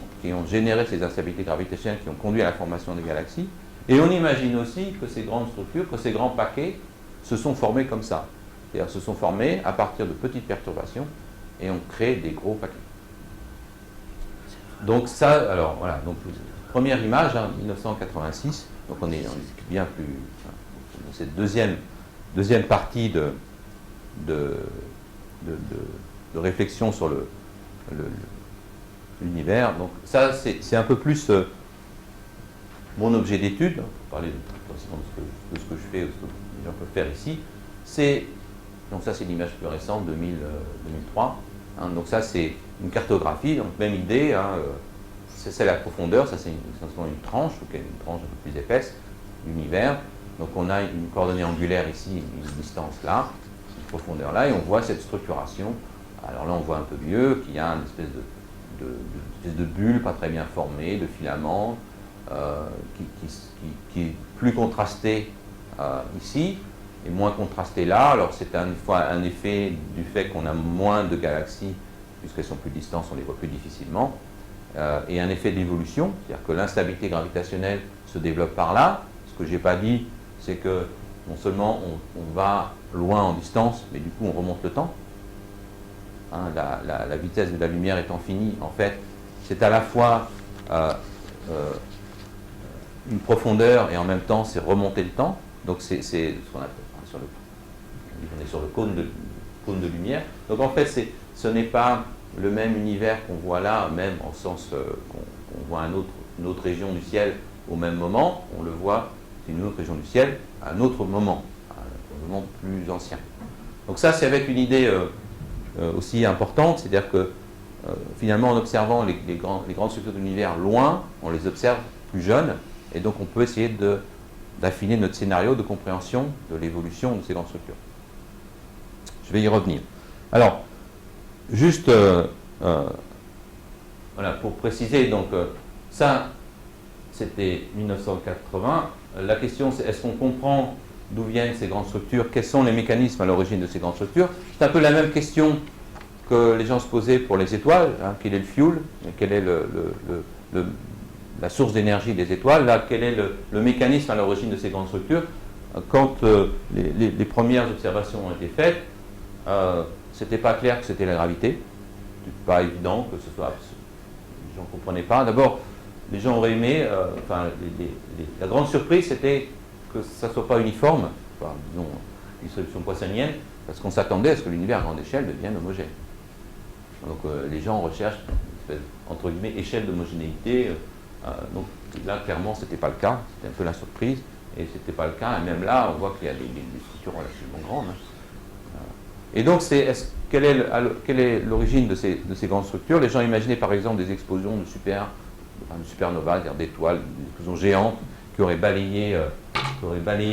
[SPEAKER 1] généré ces instabilités gravitationnelles, qui ont conduit à la formation des galaxies, et on imagine aussi que ces grandes structures, que ces grands paquets se sont formés comme ça, c'est-à-dire se sont formés à partir de petites perturbations et ont créé des gros paquets. Donc ça, alors voilà, donc première image, hein, 1986, donc on est bien plus dans cette deuxième partie de réflexion sur l'univers. Donc ça, c'est un peu plus mon objet d'étude, pour parler de ce que je fais, de ce que les gens peuvent faire ici. Donc ça, c'est l'image plus récente, 2003. Hein, donc ça, c'est une cartographie, donc même idée, hein, c'est la profondeur, ça c'est essentiellement une tranche, donc une tranche un peu plus épaisse, l'univers. Donc on a une coordonnée angulaire ici, une distance là, une profondeur là, et on voit cette structuration. Alors là, on voit un peu mieux qu'il y a une espèce de bulle pas très bien formée, de filament, qui est plus contrasté ici, et moins contrasté là. Alors c'est un effet du fait qu'on a moins de galaxies, puisqu'elles sont plus distantes, on les voit plus difficilement, et un effet d'évolution, c'est-à-dire que l'instabilité gravitationnelle se développe par là. Ce que je n'ai pas dit, c'est que non seulement on va loin en distance, mais du coup on remonte le temps. Hein, la vitesse de la lumière étant finie, en fait, c'est à la fois une profondeur et en même temps c'est remonter le temps. Donc c'est ce qu'on appelle on est sur le cône de lumière. Donc en fait, ce n'est pas le même univers qu'on voit là, même en sens qu'on voit une autre région du ciel au même moment. On le voit, c'est une autre région du ciel à un autre moment, un moment plus ancien. Donc ça, c'est avec une idée aussi importante, c'est-à-dire que finalement, en observant les grandes structures de l'univers loin, on les observe plus jeunes, et donc on peut essayer d'affiner notre scénario de compréhension de l'évolution de ces grandes structures. Je vais y revenir. Alors, juste voilà, pour préciser, donc ça, c'était 1980. La question, c'est est-ce qu'on comprend d'où viennent ces grandes structures, quels sont les mécanismes à l'origine de ces grandes structures? C'est un peu la même question que les gens se posaient pour les étoiles, hein, quel est le fuel, quelle est la source d'énergie des étoiles, là, quel est le mécanisme à l'origine de ces grandes structures. Quand les premières observations ont été faites, c'était pas clair que c'était la gravité, c'était pas évident que ce soit, les gens ne comprenaient pas. D'abord, les gens auraient aimé, la grande surprise c'était que ça ne soit pas uniforme, enfin, disons une solution poissonienne, parce qu'on s'attendait à ce que l'univers à grande échelle devienne homogène. Donc les gens recherchent une espèce, entre guillemets, échelle d'homogénéité. Donc là, clairement, ce n'était pas le cas, c'était un peu la surprise, et ce n'était pas le cas, et même là, on voit qu'il y a des structures relativement grandes. Hein. Et donc, quelle est l'origine de ces grandes structures? Les gens imaginaient par exemple des explosions de supernovas, c'est-à-dire d'étoiles, des explosions géantes qui auraient balayé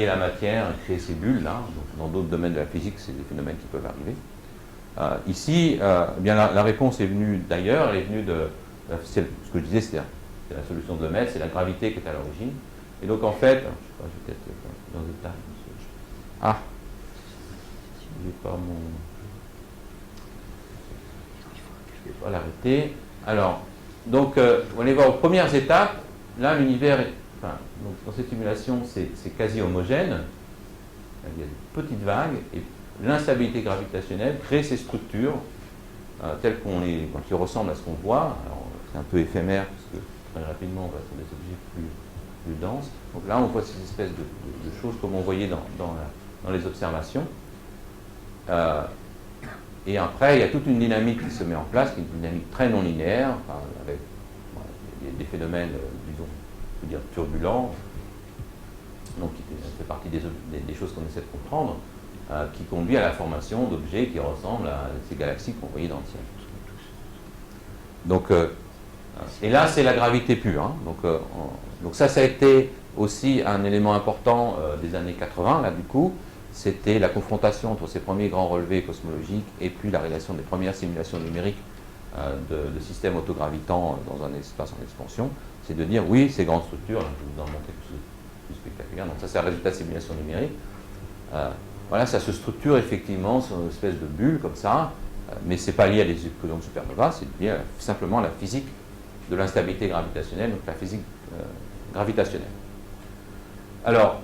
[SPEAKER 1] la matière et créé ces bulles-là. Dans d'autres domaines de la physique, c'est des phénomènes qui peuvent arriver. Ici, eh bien la réponse est venue d'ailleurs, elle est venue ce que je disais, c'est la solution de Lemaitre, c'est la gravité qui est à l'origine. Et donc en fait, je sais pas, je vais peut-être dans le détail. Ah, j'ai pas mon... On va l'arrêter. Alors, donc, on va voir aux premières étapes. Là, l'univers, enfin, donc, dans cette simulation, c'est quasi homogène. Il y a des petites vagues, et l'instabilité gravitationnelle crée ces structures telles qui ressemblent à ce qu'on voit. Alors, c'est un peu éphémère, parce que très rapidement, on va sur des objets plus denses. Donc là, on voit ces espèces de choses comme on voyait dans les observations. Et après, il y a toute une dynamique qui se met en place, qui est une dynamique très non linéaire, enfin, avec des phénomènes, disons, on peut dire turbulents, donc qui fait partie des choses qu'on essaie de comprendre, qui conduit à la formation d'objets qui ressemblent à ces galaxies qu'on voyait dans le ciel. Donc, et là, c'est la gravité pure. Hein. Donc ça a été aussi un élément important des années 80, là, du coup. C'était la confrontation entre ces premiers grands relevés cosmologiques et puis la réalisation des premières simulations numériques de systèmes autogravitants dans un espace en expansion. C'est de dire, oui, ces grandes structures, là, je vais vous en montrer quelque chose de plus spectaculaire. Donc ça, c'est un résultat de simulation numérique. Voilà, ça se structure effectivement sur une espèce de bulle comme ça, mais ce n'est pas lié à des explosions de supernovas, c'est lié simplement à la physique de l'instabilité gravitationnelle, donc la physique gravitationnelle. Alors,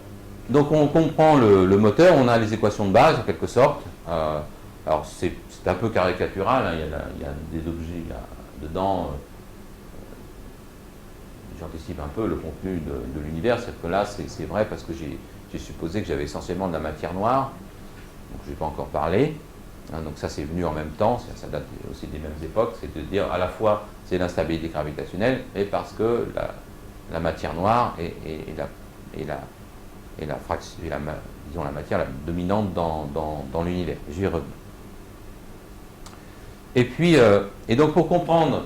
[SPEAKER 1] donc on comprend le moteur, on a les équations de base en quelque sorte. Alors c'est un peu caricatural, hein, il y a des objets dedans. J'anticipe un peu le contenu de l'univers, c'est-à-dire que là c'est vrai parce que j'ai supposé que j'avais essentiellement de la matière noire, donc je n'ai pas encore parlé. Hein, donc ça c'est venu en même temps, ça date aussi des mêmes époques, c'est de dire à la fois c'est l'instabilité gravitationnelle, et parce que la matière noire est la fraction, disons la matière la dominante dans l'univers. J'y reviens. Et puis, et donc pour comprendre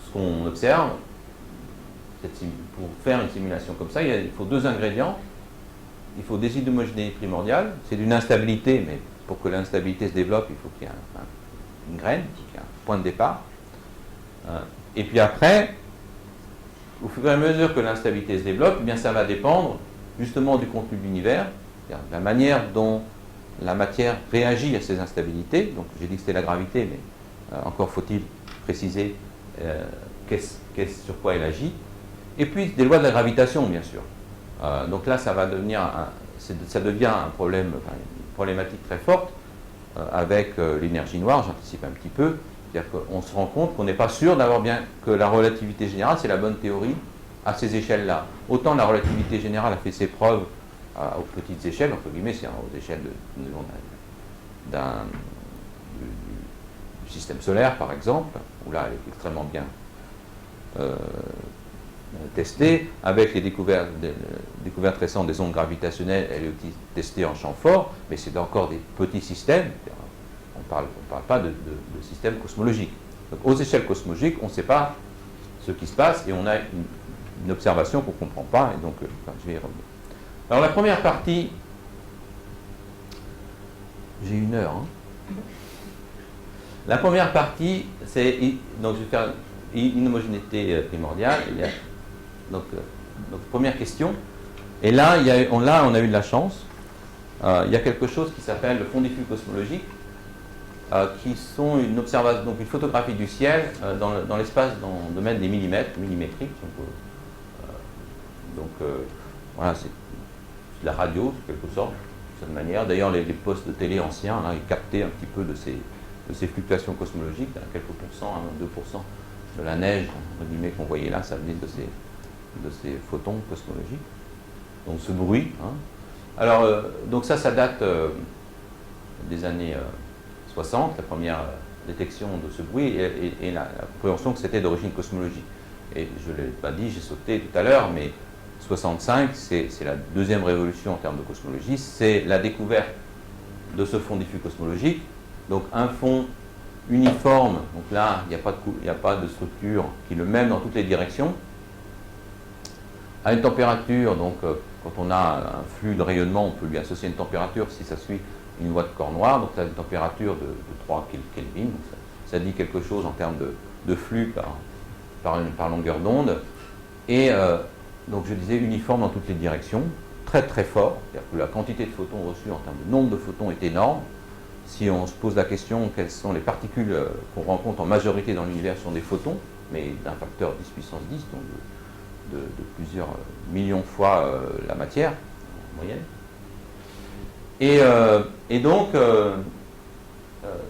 [SPEAKER 1] ce qu'on observe, pour faire une simulation comme ça, il faut deux ingrédients. Il faut des inhomogénéités primordiales, c'est d'une instabilité, mais pour que l'instabilité se développe, il faut qu'il y ait une graine, il faut qu'il y ait un point de départ. Et puis après, au fur et à mesure que l'instabilité se développe, eh bien ça va dépendre justement du contenu de l'univers, c'est-à-dire la manière dont la matière réagit à ces instabilités. Donc j'ai dit que c'était la gravité, mais encore faut-il préciser sur quoi elle agit. Et puis des lois de la gravitation, bien sûr. Donc là, ça devient un problème, enfin, une problématique très forte avec l'énergie noire, j'anticipe un petit peu. C'est-à-dire qu'on se rend compte qu'on n'est pas sûr d'avoir bien que la relativité générale, c'est la bonne théorie à ces échelles-là. Autant la relativité générale a fait ses preuves aux petites échelles, entre guillemets, c'est aux échelles du système solaire, par exemple, où là, elle est extrêmement bien testée. Avec les découvertes récentes des ondes gravitationnelles, elle est aussi testée en champ fort, mais c'est encore des petits systèmes. On ne parle pas de système cosmologique. Donc, aux échelles cosmologiques, on ne sait pas ce qui se passe et on a une observation qu'on ne comprend pas. Et donc, je vais y revenir. Alors, la première partie, j'ai 1 heure. Hein. La première partie, c'est. Donc, je vais faire inhomogénéité primordiale. Donc, première question. Et là, on a eu de la chance. Il y a quelque chose qui s'appelle le fond diffus cosmologique, qui sont une observation, donc une photographie du ciel dans l'espace, dans le domaine des millimètres, millimétriques. Voilà, c'est de la radio, en quelque sorte, de cette manière. D'ailleurs, les postes de télé anciens, là, ils captaient un petit peu de ces fluctuations cosmologiques, à quelques pourcents, 2% de la neige, entre guillemets, qu'on voyait là, ça venait de ces photons cosmologiques. Donc ce bruit. Hein. Alors, donc ça date des années 60, la première détection de ce bruit et la compréhension que c'était d'origine cosmologique. Et je ne l'ai pas dit, j'ai sauté tout à l'heure, mais 65, c'est la deuxième révolution en termes de cosmologie, c'est la découverte de ce fond diffus cosmologique, donc un fond uniforme, donc là, il n'y a pas de structure qui est le même dans toutes les directions, à une température, donc quand on a un flux de rayonnement, on peut lui associer une température si ça suit une voie de corps noir, donc ça a une température de 3 Kelvin, donc ça dit quelque chose en termes de flux par longueur d'onde, et donc je disais uniforme dans toutes les directions, très très fort, c'est-à-dire que la quantité de photons reçus en termes de nombre de photons est énorme, si on se pose la question quelles sont les particules qu'on rencontre en majorité dans l'univers, sont des photons, mais d'un facteur 10 puissance 10, donc de plusieurs millions de fois la matière en moyenne. Et donc,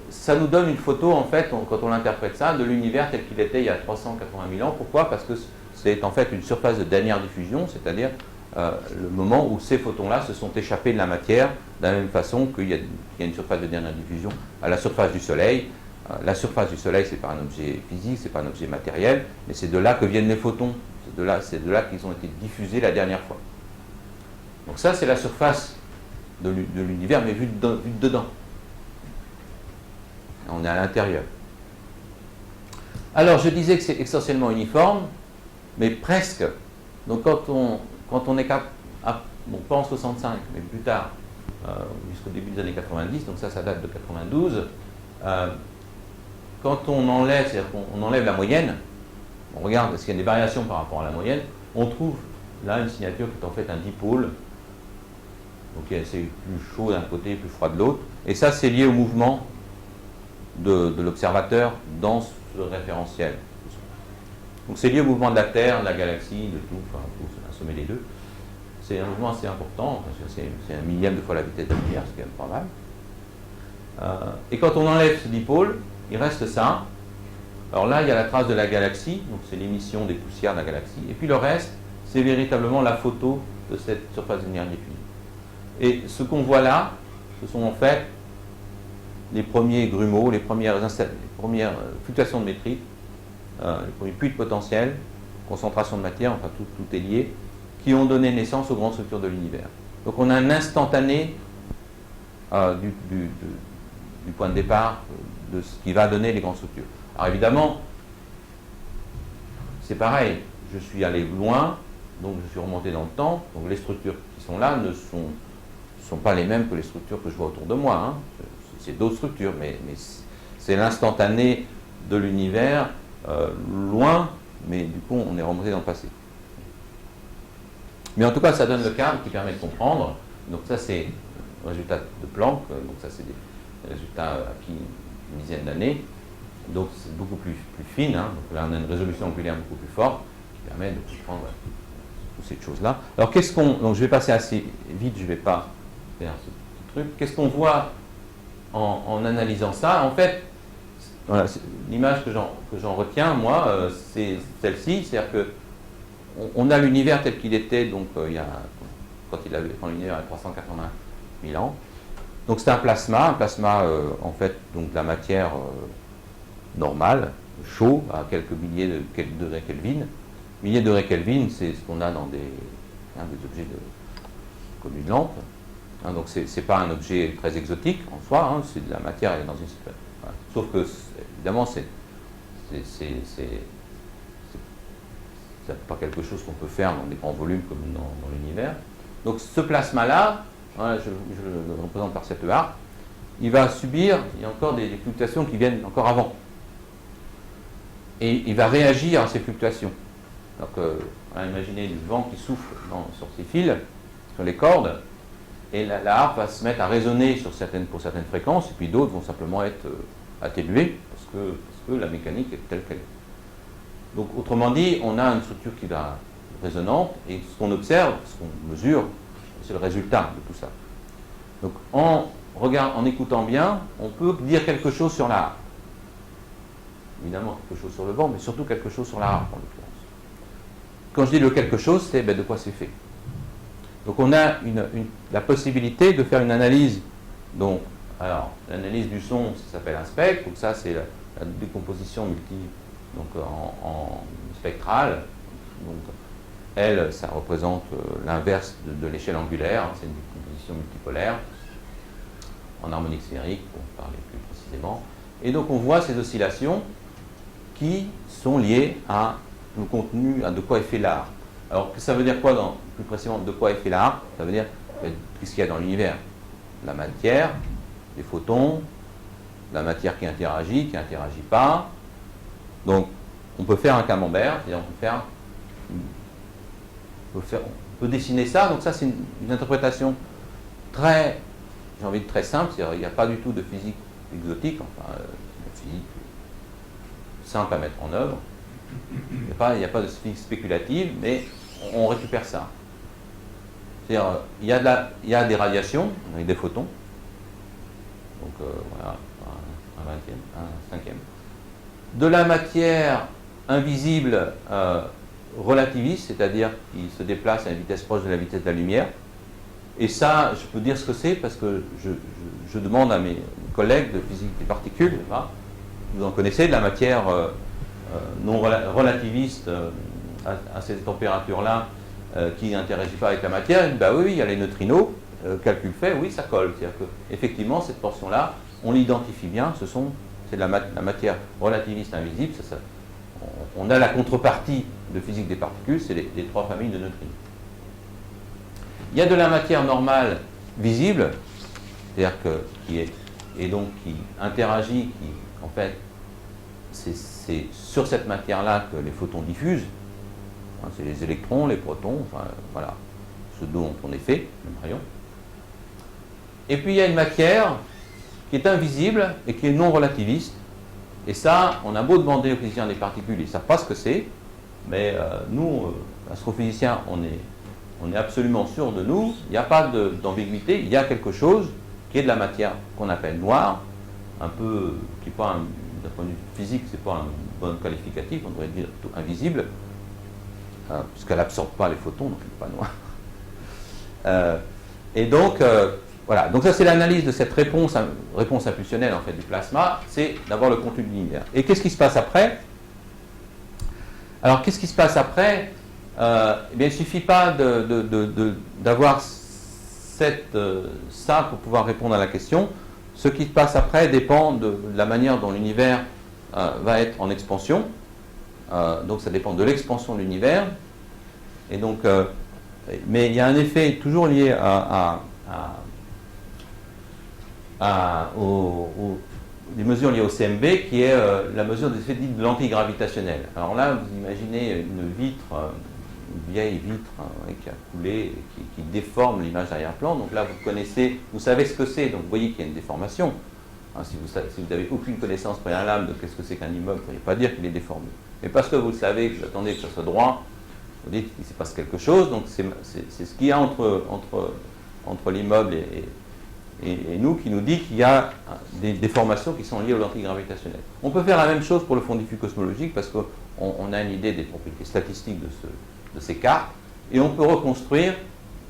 [SPEAKER 1] ça nous donne une photo, en fait, quand on interprète ça, de l'univers tel qu'il était il y a 380 000 ans. Pourquoi? Parce que c'est en fait une surface de dernière diffusion, c'est-à-dire le moment où ces photons-là se sont échappés de la matière, de la même façon qu'il y a une surface de dernière diffusion à la surface du Soleil. La surface du Soleil, ce n'est pas un objet physique, ce n'est pas un objet matériel, mais c'est de là que viennent les photons. C'est de là qu'ils ont été diffusés la dernière fois. Donc ça, c'est la surface de l'univers, mais vue de dedans. On est à l'intérieur. Alors, je disais que c'est essentiellement uniforme, mais presque. Donc, quand on est capable, bon, pas en 65, mais plus tard, jusqu'au début des années 90, donc ça date de 92, quand on enlève, c'est-à-dire qu'on enlève la moyenne, on regarde s'il y a des variations par rapport à la moyenne, on trouve là une signature qui est en fait un dipôle. Donc c'est plus chaud d'un côté et plus froid de l'autre. Et ça, c'est lié au mouvement de l'observateur dans ce référentiel. Donc c'est lié au mouvement de la Terre, de la galaxie, de tout, enfin, tout assommer les deux. C'est un mouvement assez important, parce que c'est un millième de fois la vitesse de la lumière, c'est quand même pas mal. Et quand on enlève ce dipôle, il reste ça. Alors là, il y a la trace de la galaxie, donc c'est l'émission des poussières de la galaxie. Et puis le reste, c'est véritablement la photo de cette surface de lumière diffuse. Et ce qu'on voit là, ce sont en fait les premiers grumeaux, les premières fluctuations de métrique, les premiers puits de potentiel, concentration de matière, enfin tout est lié, qui ont donné naissance aux grandes structures de l'univers. Donc on a un instantané du point de départ de ce qui va donner les grandes structures. Alors évidemment, c'est pareil, je suis allé loin, donc je suis remonté dans le temps, donc les structures qui sont là ne sont pas les mêmes que les structures que je vois autour de moi. Hein. C'est d'autres structures, mais c'est l'instantané de l'univers, loin, mais du coup on est remonté dans le passé. Mais en tout cas, ça donne le cadre qui permet de comprendre. Donc ça, c'est le résultat de Planck, donc ça c'est des résultats acquis une dizaine d'années. Donc c'est beaucoup plus fine, hein. Donc là on a une résolution angulaire beaucoup plus forte qui permet de comprendre toutes ces choses-là. Alors donc je vais passer assez vite, je ne vais pas faire ce petit truc. Qu'est-ce qu'on voit en analysant ça? En fait, voilà, l'image que j'en retiens, moi, c'est celle-ci, c'est-à-dire que on a l'univers tel qu'il était, donc quand l'univers a 380 000 ans. Donc c'est un plasma en fait, donc de la matière normale, chaud, à quelques milliers de degrés Kelvin. Milliers de degrés Kelvin, c'est ce qu'on a dans des objets comme une lampe. Hein, donc c'est pas un objet très exotique en soi, hein, c'est de la matière dans une situation. Voilà. Sauf que évidemment c'est pas quelque chose qu'on peut faire dans des grands volumes comme dans l'univers. Donc ce plasma-là, voilà, je le représente par cette arc, il va subir, il y a encore des fluctuations qui viennent encore avant. Et il va réagir à ces fluctuations. Donc, imaginez du vent qui souffle sur ces fils, sur les cordes, et la harpe va se mettre à résonner pour certaines fréquences, et puis d'autres vont simplement être atténuées, parce que la mécanique est telle qu'elle est. Donc, autrement dit, on a une structure qui va résonante, et ce qu'on observe, ce qu'on mesure, c'est le résultat de tout ça. Donc, en écoutant bien, on peut dire quelque chose sur la harpe. Évidemment, quelque chose sur le vent, mais surtout quelque chose sur la harpe, en l'occurrence. Quand je dis le quelque chose, c'est de quoi c'est fait. Donc, on a la possibilité de faire une analyse. Donc, alors, l'analyse du son, ça s'appelle un spectre. Donc, ça, c'est la décomposition en spectrale. Donc, elle, ça représente l'inverse de l'échelle angulaire. C'est une décomposition multipolaire en harmonique sphérique, pour parler plus précisément. Et donc, on voit ces oscillations qui sont liées à le contenu, à de quoi est fait la harpe. Alors, ça veut dire quoi, plus précisément, de quoi est fait la harpe? Ça veut dire qu'est-ce qu'il y a dans l'univers? La matière, des photons, la matière qui interagit pas. Donc, on peut faire un camembert, c'est-à-dire on peut dessiner ça. Donc ça, c'est une interprétation très j'ai envie de très simple, c'est-à-dire il n'y a pas du tout de physique exotique, enfin, une physique simple à mettre en œuvre. Il n'y a pas de physique spéculative, mais on récupère ça. C'est-à-dire, il y a des radiations, avec des photons, donc voilà, un vingtième, un cinquième. De la matière invisible relativiste, c'est-à-dire qui se déplace à une vitesse proche de la vitesse de la lumière. Et ça, je peux dire ce que c'est parce que je demande à mes collègues de physique des particules, vous en connaissez, de la matière non relativiste à ces températures-là qui n'interagit pas avec la matière. Bah oui, il y a les neutrinos, calcul fait, oui, ça colle. C'est-à-dire qu'effectivement, cette portion-là, on l'identifie bien, c'est la matière relativiste invisible. On a la contrepartie de physique des particules, c'est les trois familles de neutrinos. Il y a de la matière normale visible, c'est-à-dire qui interagit, qui en fait, c'est sur cette matière-là que les photons diffusent. C'est les électrons, les protons, enfin, voilà, ce dont on est fait, le rayon. Et puis il y a une matière qui est invisible et qui est non relativiste. Et ça, on a beau demander aux physiciens des particules, ils ne savent pas ce que c'est, mais nous, astrophysiciens, on est absolument sûr de nous, il n'y a pas d'ambiguïté, il y a quelque chose qui est de la matière qu'on appelle noire, un peu, qui n'est pas, d'un point de vue physique, c'est pas un bon qualificatif, on devrait dire invisible, puisqu'elle n'absorbe pas les photons, donc elle n'est pas noire. Et donc, voilà, donc ça c'est l'analyse de cette réponse impulsionnelle en fait du plasma, c'est d'avoir le contenu de l'univers. Et qu'est-ce qui se passe après? Alors qu'est-ce qui se passe après? Eh bien, il ne suffit pas d'avoir ça pour pouvoir répondre à la question. Ce qui se passe après dépend de la manière dont l'univers va être en expansion. Donc ça dépend de l'expansion de l'univers. Et donc, mais il y a un effet toujours lié des mesures liées au CMB qui est la mesure des effets dits de l'antigravitationnel. Alors là, vous imaginez une vieille vitre qui a coulé et qui déforme l'image d'arrière-plan. Donc là, vous savez ce que c'est, donc vous voyez qu'il y a une déformation. Si vous n'avez aucune connaissance préalable de qu'est-ce que c'est qu'un immeuble, vous ne pourriez pas dire qu'il est déformé. Mais parce que vous le savez, que vous attendez que ça soit droit, vous dites qu'il se passe quelque chose. Donc c'est ce qu'il y a entre l'immeuble et nous qui nous dit qu'il y a des déformations qui sont liées au l'antigravitationnel. On peut faire la même chose pour le fond diffus cosmologique parce qu'on a une idée des propriétés statistiques de ces cartes et on peut reconstruire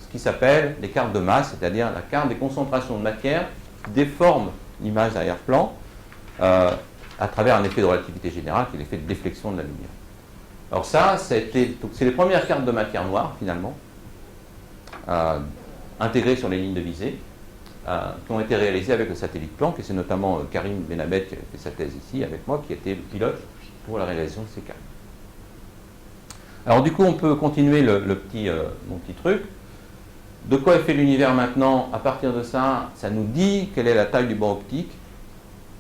[SPEAKER 1] ce qui s'appelle des cartes de masse, c'est-à-dire la carte des concentrations de matière qui déforment l'image d'arrière-plan à travers un effet de relativité générale qui est l'effet de déflexion de la lumière. Alors ça, c'est les premières cartes de matière noire finalement intégrées sur les lignes de visée qui ont été réalisées avec le satellite Planck et c'est notamment Karim Benabet qui a fait sa thèse ici avec moi qui était le pilote pour la réalisation de ces cartes. Alors du coup, on peut continuer mon petit truc. De quoi est fait l'univers maintenant? À partir de ça, ça nous dit quelle est la taille du banc optique,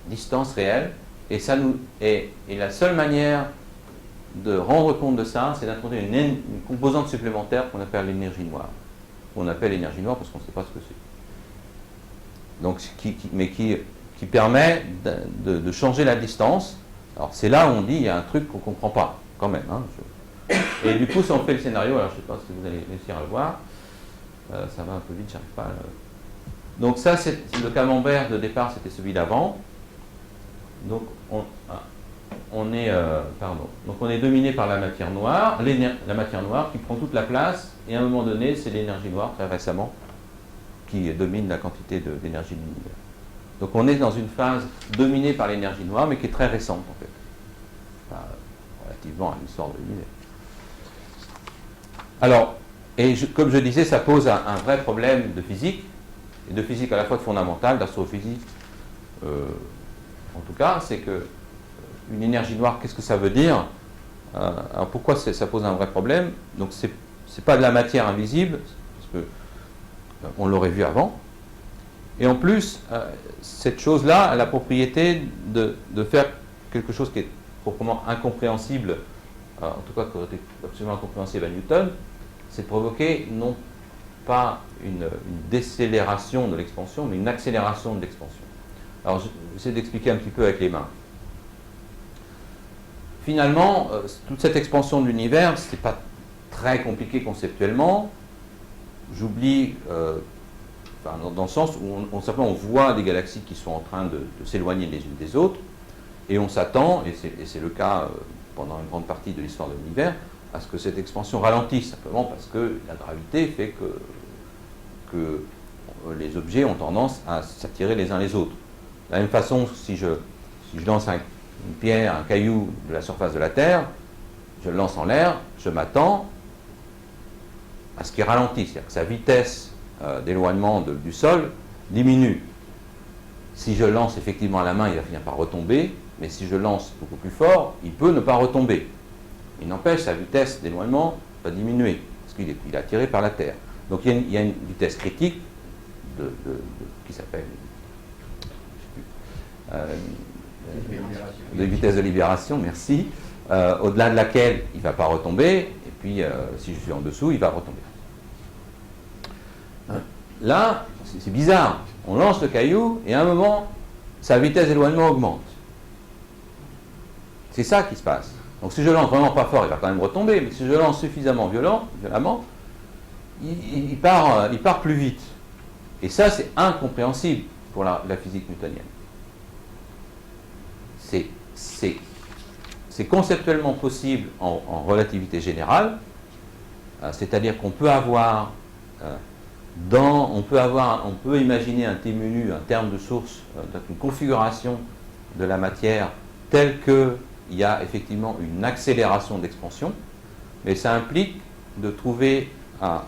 [SPEAKER 1] distance réelle, et la seule manière de rendre compte de ça, c'est d'introduire une composante supplémentaire qu'on appelle l'énergie noire. On appelle l'énergie noire parce qu'on ne sait pas ce que c'est. Donc, mais qui permet de changer la distance. Alors c'est là où on dit il y a un truc qu'on ne comprend pas, quand même. Et du coup, si on fait le scénario, alors je ne sais pas si vous allez réussir à le voir, ça va un peu vite, j'arrive pas à Donc ça, c'est le camembert de départ, c'était celui d'avant. Donc on est dominé par la matière noire, la matière noire qui prend toute la place, et à un moment donné, c'est l'énergie noire, très récemment, qui domine la quantité d'énergie de l'univers. Donc on est dans une phase dominée par l'énergie noire, mais qui est très récente en fait, relativement à l'histoire de l'univers. Alors, comme je disais, ça pose un vrai problème de physique, et de physique à la fois de fondamentale, d'astrophysique, en tout cas, c'est que une énergie noire, qu'est-ce que ça veut dire? Alors pourquoi ça pose un vrai problème? Donc c'est pas de la matière invisible, parce que on l'aurait vu avant, et en plus, cette chose-là a la propriété de faire quelque chose qui est proprement incompréhensible, en tout cas qui aurait été absolument incompréhensible à Newton, c'est de provoquer non pas une décélération de l'expansion, mais une accélération de l'expansion. Alors, j'essaie d'expliquer un petit peu avec les mains. Finalement, toute cette expansion de l'univers, ce n'est pas très compliqué conceptuellement. J'oublie, dans le sens où simplement on voit des galaxies qui sont en train de s'éloigner les unes des autres, et on s'attend, et c'est le cas pendant une grande partie de l'histoire de l'univers, à ce que cette expansion ralentisse, simplement parce que la gravité fait que les objets ont tendance à s'attirer les uns les autres. De la même façon, si je lance une pierre, un caillou de la surface de la Terre, je le lance en l'air, je m'attends à ce qu'il ralentisse, c'est-à-dire que sa vitesse d'éloignement du sol diminue. Si je lance effectivement à la main, il va finir par retomber, mais si je lance beaucoup plus fort, il peut ne pas retomber. Il n'empêche, sa vitesse d'éloignement va diminuer, parce qu'il est attiré par la Terre. Donc il y a une vitesse critique qui s'appelle de vitesse de libération, merci, au-delà de laquelle il ne va pas retomber, et puis si je suis en dessous, il va retomber. Là, c'est bizarre, on lance le caillou, et à un moment, sa vitesse d'éloignement augmente. C'est ça qui se passe. Donc si je lance vraiment pas fort, il va quand même retomber, mais si je lance suffisamment violemment, il part plus vite. Et ça, c'est incompréhensible pour la physique newtonienne. C'est conceptuellement possible en relativité générale, c'est-à-dire qu'on peut avoir, on peut imaginer un T menu, un terme de source, une configuration de la matière telle qu'il y a effectivement une accélération d'expansion, mais ça implique de trouver un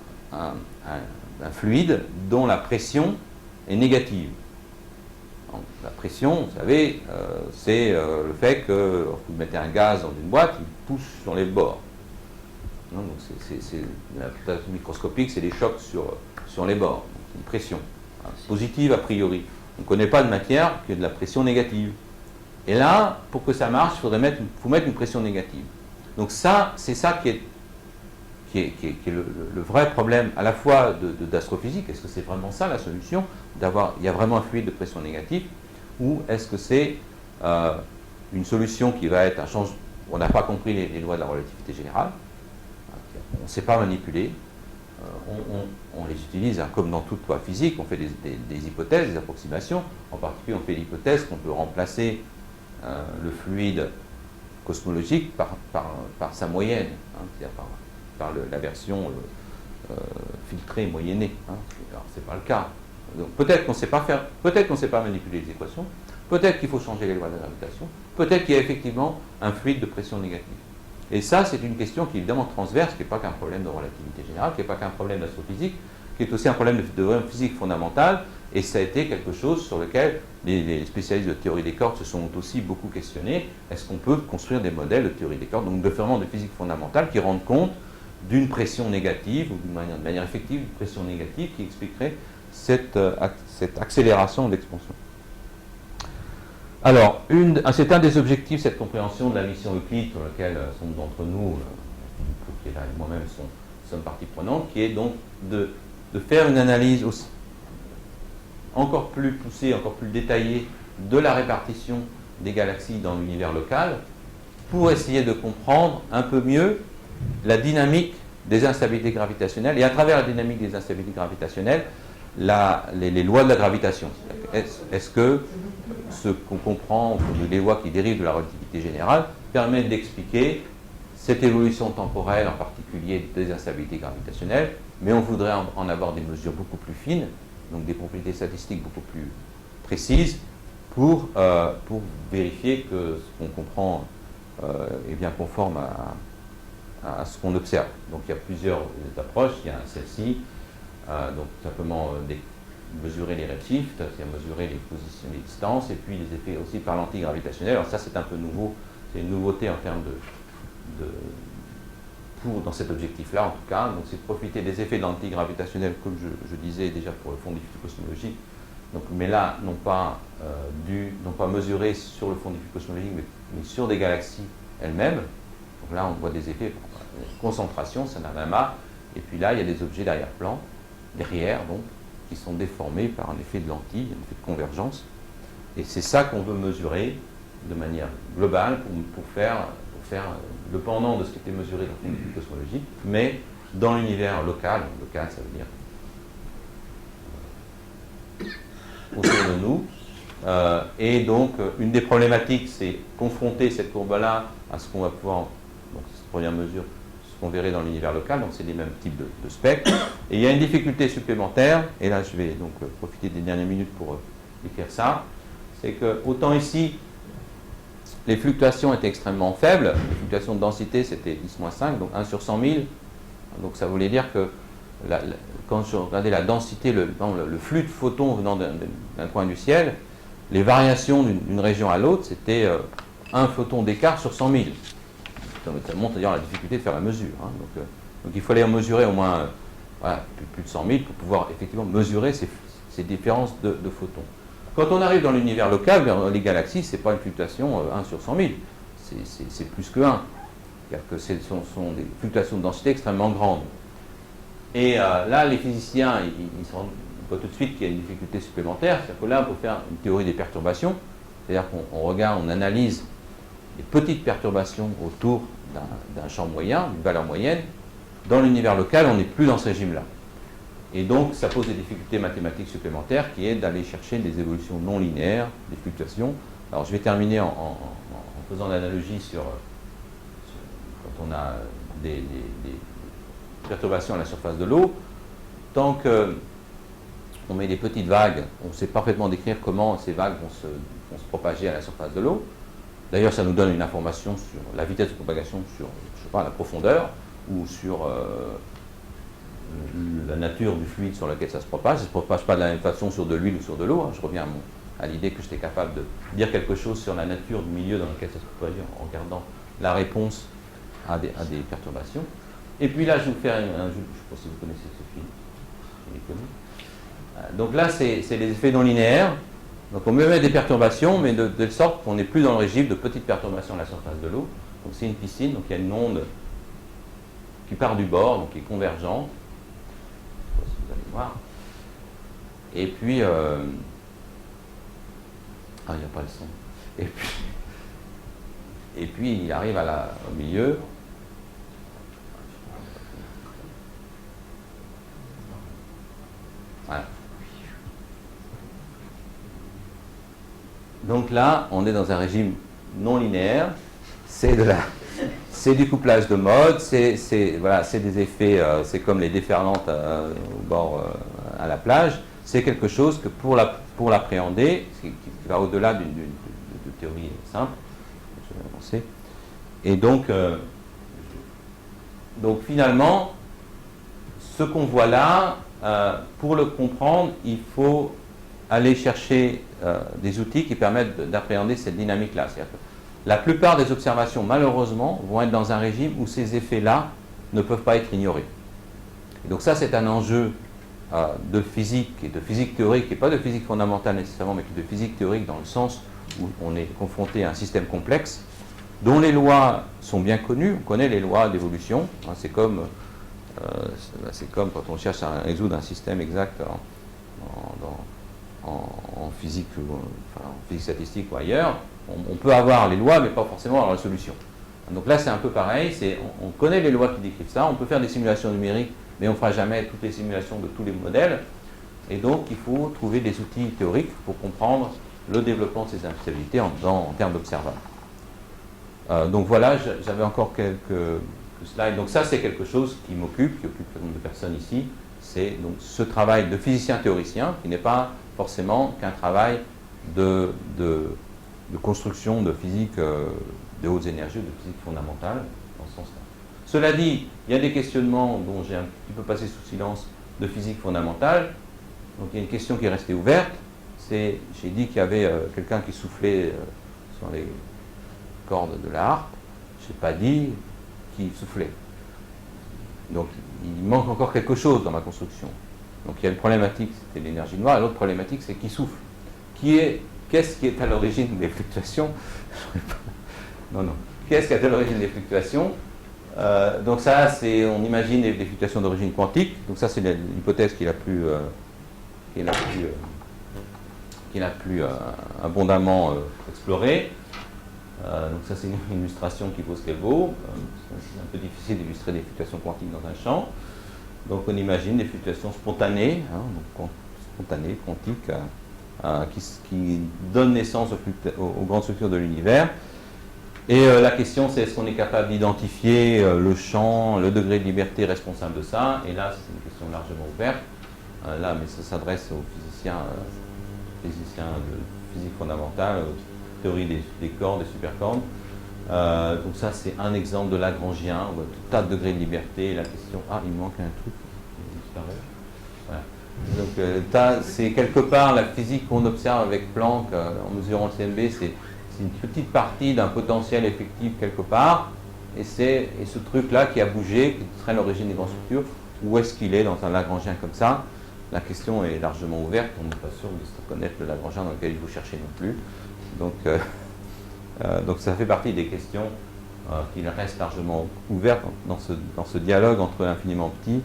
[SPEAKER 1] fluide dont la pression est négative. Donc, la pression, vous savez, c'est le fait que vous mettez un gaz dans une boîte, il pousse sur les bords. Donc, la pression microscopique, c'est des chocs sur les bords. C'est une pression positive a priori. On ne connaît pas de matière qui a de la pression négative. Et là, pour que ça marche, il faut mettre une pression négative. Donc ça, c'est ça qui est le vrai problème à la fois d'astrophysique. Est-ce que c'est vraiment ça la solution, il y a vraiment un fluide de pression négative, ou est-ce que c'est une solution qui va être un changement, on n'a pas compris les lois de la relativité générale, on ne sait pas manipuler, on les utilise comme dans toute loi physique, on fait des hypothèses, des approximations, en particulier on fait l'hypothèse qu'on peut remplacer le fluide cosmologique par sa moyenne, c'est-à-dire par la version filtrée moyennée. Alors c'est pas le cas. Donc peut-être qu'on ne sait pas faire, peut-être qu'on ne sait pas manipuler les équations, peut-être qu'il faut changer les lois de la gravitation, peut-être qu'il y a effectivement un fluide de pression négative. Et ça, c'est une question qui est évidemment transverse, qui n'est pas qu'un problème de relativité générale, qui n'est pas qu'un problème d'astrophysique, qui est aussi un problème de physique fondamentale, et ça a été quelque chose sur lequel les spécialistes de théorie des cordes se sont aussi beaucoup questionnés. Est-ce qu'on peut construire des modèles de théorie des cordes, donc vraiment de physique fondamentale, qui rendent compte d'une pression négative, ou de manière effective, d'une pression négative qui expliquerait cette accélération d'expansion. Alors, c'est un des objectifs, cette compréhension de la mission Euclide, sur laquelle certains d'entre nous, qui est là et moi-même, sommes partie prenante, qui est donc de faire une analyse aussi encore plus poussée, encore plus détaillée de la répartition des galaxies dans l'univers local, pour essayer de comprendre un peu mieux la dynamique des instabilités gravitationnelles, et à travers la dynamique des instabilités gravitationnelles, les lois de la gravitation. Est-ce que ce qu'on comprend, les lois qui dérivent de la relativité générale, permettent d'expliquer cette évolution temporelle, en particulier des instabilités gravitationnelles, mais on voudrait en avoir des mesures beaucoup plus fines, donc des propriétés statistiques beaucoup plus précises, pour vérifier que ce qu'on comprend est bien conforme à ce qu'on observe. Donc il y a plusieurs approches, il y a celle-ci, donc simplement mesurer les redshifts, c'est-à-dire mesurer les positions, les distances, et puis les effets aussi par l'antigravitationnel. Alors ça c'est un peu nouveau, c'est une nouveauté en termes dans cet objectif-là en tout cas, donc c'est de profiter des effets de l'antigravitationnel, comme je disais déjà pour le fond diffus cosmologique, donc, mais là non pas mesurés sur le fond diffus cosmologique, mais sur des galaxies elles-mêmes. Donc là on voit des effets, concentration, c'est un amas, et puis là il y a des objets d'arrière-plan, derrière, donc, qui sont déformés par un effet de lentille, un effet de convergence. Et c'est ça qu'on veut mesurer de manière globale pour faire le pendant de ce qui était mesuré dans le fluide cosmologique, mais dans l'univers local. Local, ça veut dire autour de nous. Et donc, une des problématiques, c'est confronter cette courbe-là à ce qu'on va pouvoir, donc cette première mesure, ce qu'on verrait dans l'univers local, donc c'est les mêmes types de spectres. Et il y a une difficulté supplémentaire, et là je vais donc profiter des dernières minutes pour écrire ça, c'est que autant ici, les fluctuations étaient extrêmement faibles, les fluctuations de densité c'était 10-5, donc 1 sur 100 000, donc ça voulait dire que quand je regardais la densité, le flux de photons venant d'un point du ciel, les variations d'une région à l'autre, c'était 1 photon d'écart sur 100 000. Ça montre d'ailleurs la difficulté de faire la mesure. Hein. Donc il fallait en mesurer au moins voilà, plus de 100 000 pour pouvoir effectivement mesurer ces différences de photons. Quand on arrive dans l'univers local, dans les galaxies, ce n'est pas une fluctuation 1 sur 100 000, c'est plus que 1. C'est-à-dire que ce sont des fluctuations de densité extrêmement grandes. Et là, les physiciens, ils se rendent compte tout de suite qu'il y a une difficulté supplémentaire, c'est-à-dire que là, on peut faire une théorie des perturbations, c'est-à-dire qu'on regarde, on analyse les petites perturbations autour d'un champ moyen, d'une valeur moyenne. Dans l'univers local, on n'est plus dans ce régime-là. Et donc, ça pose des difficultés mathématiques supplémentaires qui est d'aller chercher des évolutions non linéaires, des fluctuations. Alors, je vais terminer en faisant l'analogie sur quand on a des perturbations à la surface de l'eau. Tant qu'on met des petites vagues, on sait parfaitement décrire comment ces vagues vont se propager à la surface de l'eau. D'ailleurs, ça nous donne une information sur la vitesse de propagation, sur je sais pas, la profondeur, ou sur la nature du fluide sur lequel ça se propage. Ça ne se propage pas de la même façon sur de l'huile ou sur de l'eau. Hein. Je reviens à l'idée que j'étais capable de dire quelque chose sur la nature du milieu dans lequel ça se propage en regardant la réponse à des perturbations. Et puis là, je vais vous faire je ne sais pas si vous connaissez ce film. Il est connu. Donc là, c'est les effets non linéaires. Donc on met des perturbations, mais de sorte qu'on n'est plus dans le régime de petites perturbations à la surface de l'eau. Donc c'est une piscine, donc il y a une onde qui part du bord, donc qui est convergente. Je ne sais pas si vous allez voir. Et puis, il n'y a pas le son. Et puis il arrive au milieu. Voilà. Donc là, on est dans un régime non linéaire. C'est du couplage de mode, c'est des effets, c'est comme les déferlantes au bord à la plage. C'est quelque chose que pour l'appréhender, qui va au-delà de théorie simple. Je vais avancer. Et donc finalement, ce qu'on voit là, pour le comprendre, il faut aller chercher des outils qui permettent d'appréhender cette dynamique-là. C'est-à-dire que la plupart des observations, malheureusement, vont être dans un régime où ces effets-là ne peuvent pas être ignorés. Et donc ça, c'est un enjeu de physique et de physique théorique, et pas de physique fondamentale nécessairement, mais de physique théorique dans le sens où on est confronté à un système complexe dont les lois sont bien connues. On connaît les lois d'évolution. Hein, c'est comme quand on cherche à résoudre un système exact en physique, en physique statistique ou ailleurs. On peut avoir les lois, mais pas forcément avoir la solution. Donc là, c'est un peu pareil. On connaît les lois qui décrivent ça. On peut faire des simulations numériques, mais on ne fera jamais toutes les simulations de tous les modèles. Et donc, il faut trouver des outils théoriques pour comprendre le développement de ces instabilités en termes d'observables. Donc voilà, j'avais encore quelques slides. Donc ça, c'est quelque chose qui occupe le nombre de personnes ici. C'est donc ce travail de physicien-théoricien, qui n'est pas forcément qu'un travail de construction de physique de hautes énergies, de physique fondamentale, dans ce sens-là. Cela dit, il y a des questionnements dont j'ai un petit peu passé sous silence de physique fondamentale. Donc il y a une question qui est restée ouverte. J'ai dit qu'il y avait quelqu'un qui soufflait sur les cordes de la harpe. Je n'ai pas dit qui soufflait. Donc il manque encore quelque chose dans ma construction. Donc il y a une problématique, c'était l'énergie noire, et l'autre problématique, c'est qui souffle. Qu'est-ce qui est à l'origine des fluctuations? Non. Qu'est-ce qui est à l'origine des fluctuations? Donc ça, on imagine des fluctuations d'origine quantique. Donc ça, c'est l'hypothèse qui est la plus abondamment explorée. Donc ça, c'est une illustration qui vaut ce qu'elle vaut. C'est un peu difficile d'illustrer des fluctuations quantiques dans un champ. Donc on imagine des fluctuations spontanées, spontanées, quantiques, qui donnent naissance aux grandes structures de l'univers. Et la question, c'est est-ce qu'on est capable d'identifier le champ, le degré de liberté responsable de ça? Et là, c'est une question largement ouverte. Là, mais ça s'adresse aux physiciens de physique fondamentale, théorie des cordes, des supercordes. Donc ça, c'est un exemple de Lagrangien, où tout tas de degrés de liberté. Et la question, il manque un truc. Voilà. Donc c'est quelque part la physique qu'on observe avec Planck en mesurant le CMB, c'est une petite partie d'un potentiel effectif quelque part. Et ce truc-là qui a bougé, qui serait l'origine des grandes structures, où est-ce qu'il est dans un Lagrangien comme ça? La question est largement ouverte, on n'est pas sûr de connaître le Lagrangien dans lequel il faut chercher non plus. Donc ça fait partie des questions qui restent largement ouvertes dans ce dialogue entre infiniment petit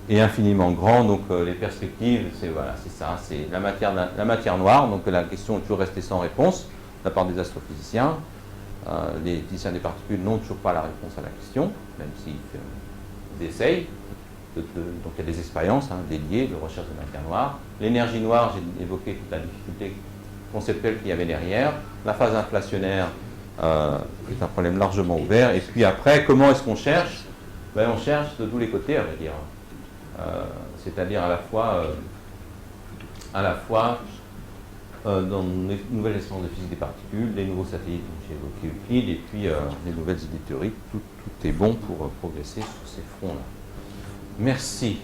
[SPEAKER 1] et infiniment grand. Donc les perspectives, c'est ça, c'est la matière noire. Donc la question est toujours restée sans réponse de la part des astrophysiciens. Les physiciens des particules n'ont toujours pas la réponse à la question, même s'ils essayent. Donc il y a des expériences dédiées de recherche de matière noire. L'énergie noire, j'ai évoqué toute la difficulté conceptuelle qu'il y avait derrière. La phase inflationnaire est un problème largement ouvert. Et puis après, comment est-ce qu'on cherche? On cherche de tous les côtés, à vrai dire. C'est-à-dire à la fois dans les nouvelles expériences de physique des particules, les nouveaux satellites dont j'ai évoqué Euclide, et puis les nouvelles idées théoriques. Tout est bon pour progresser sur ces fronts-là. Merci.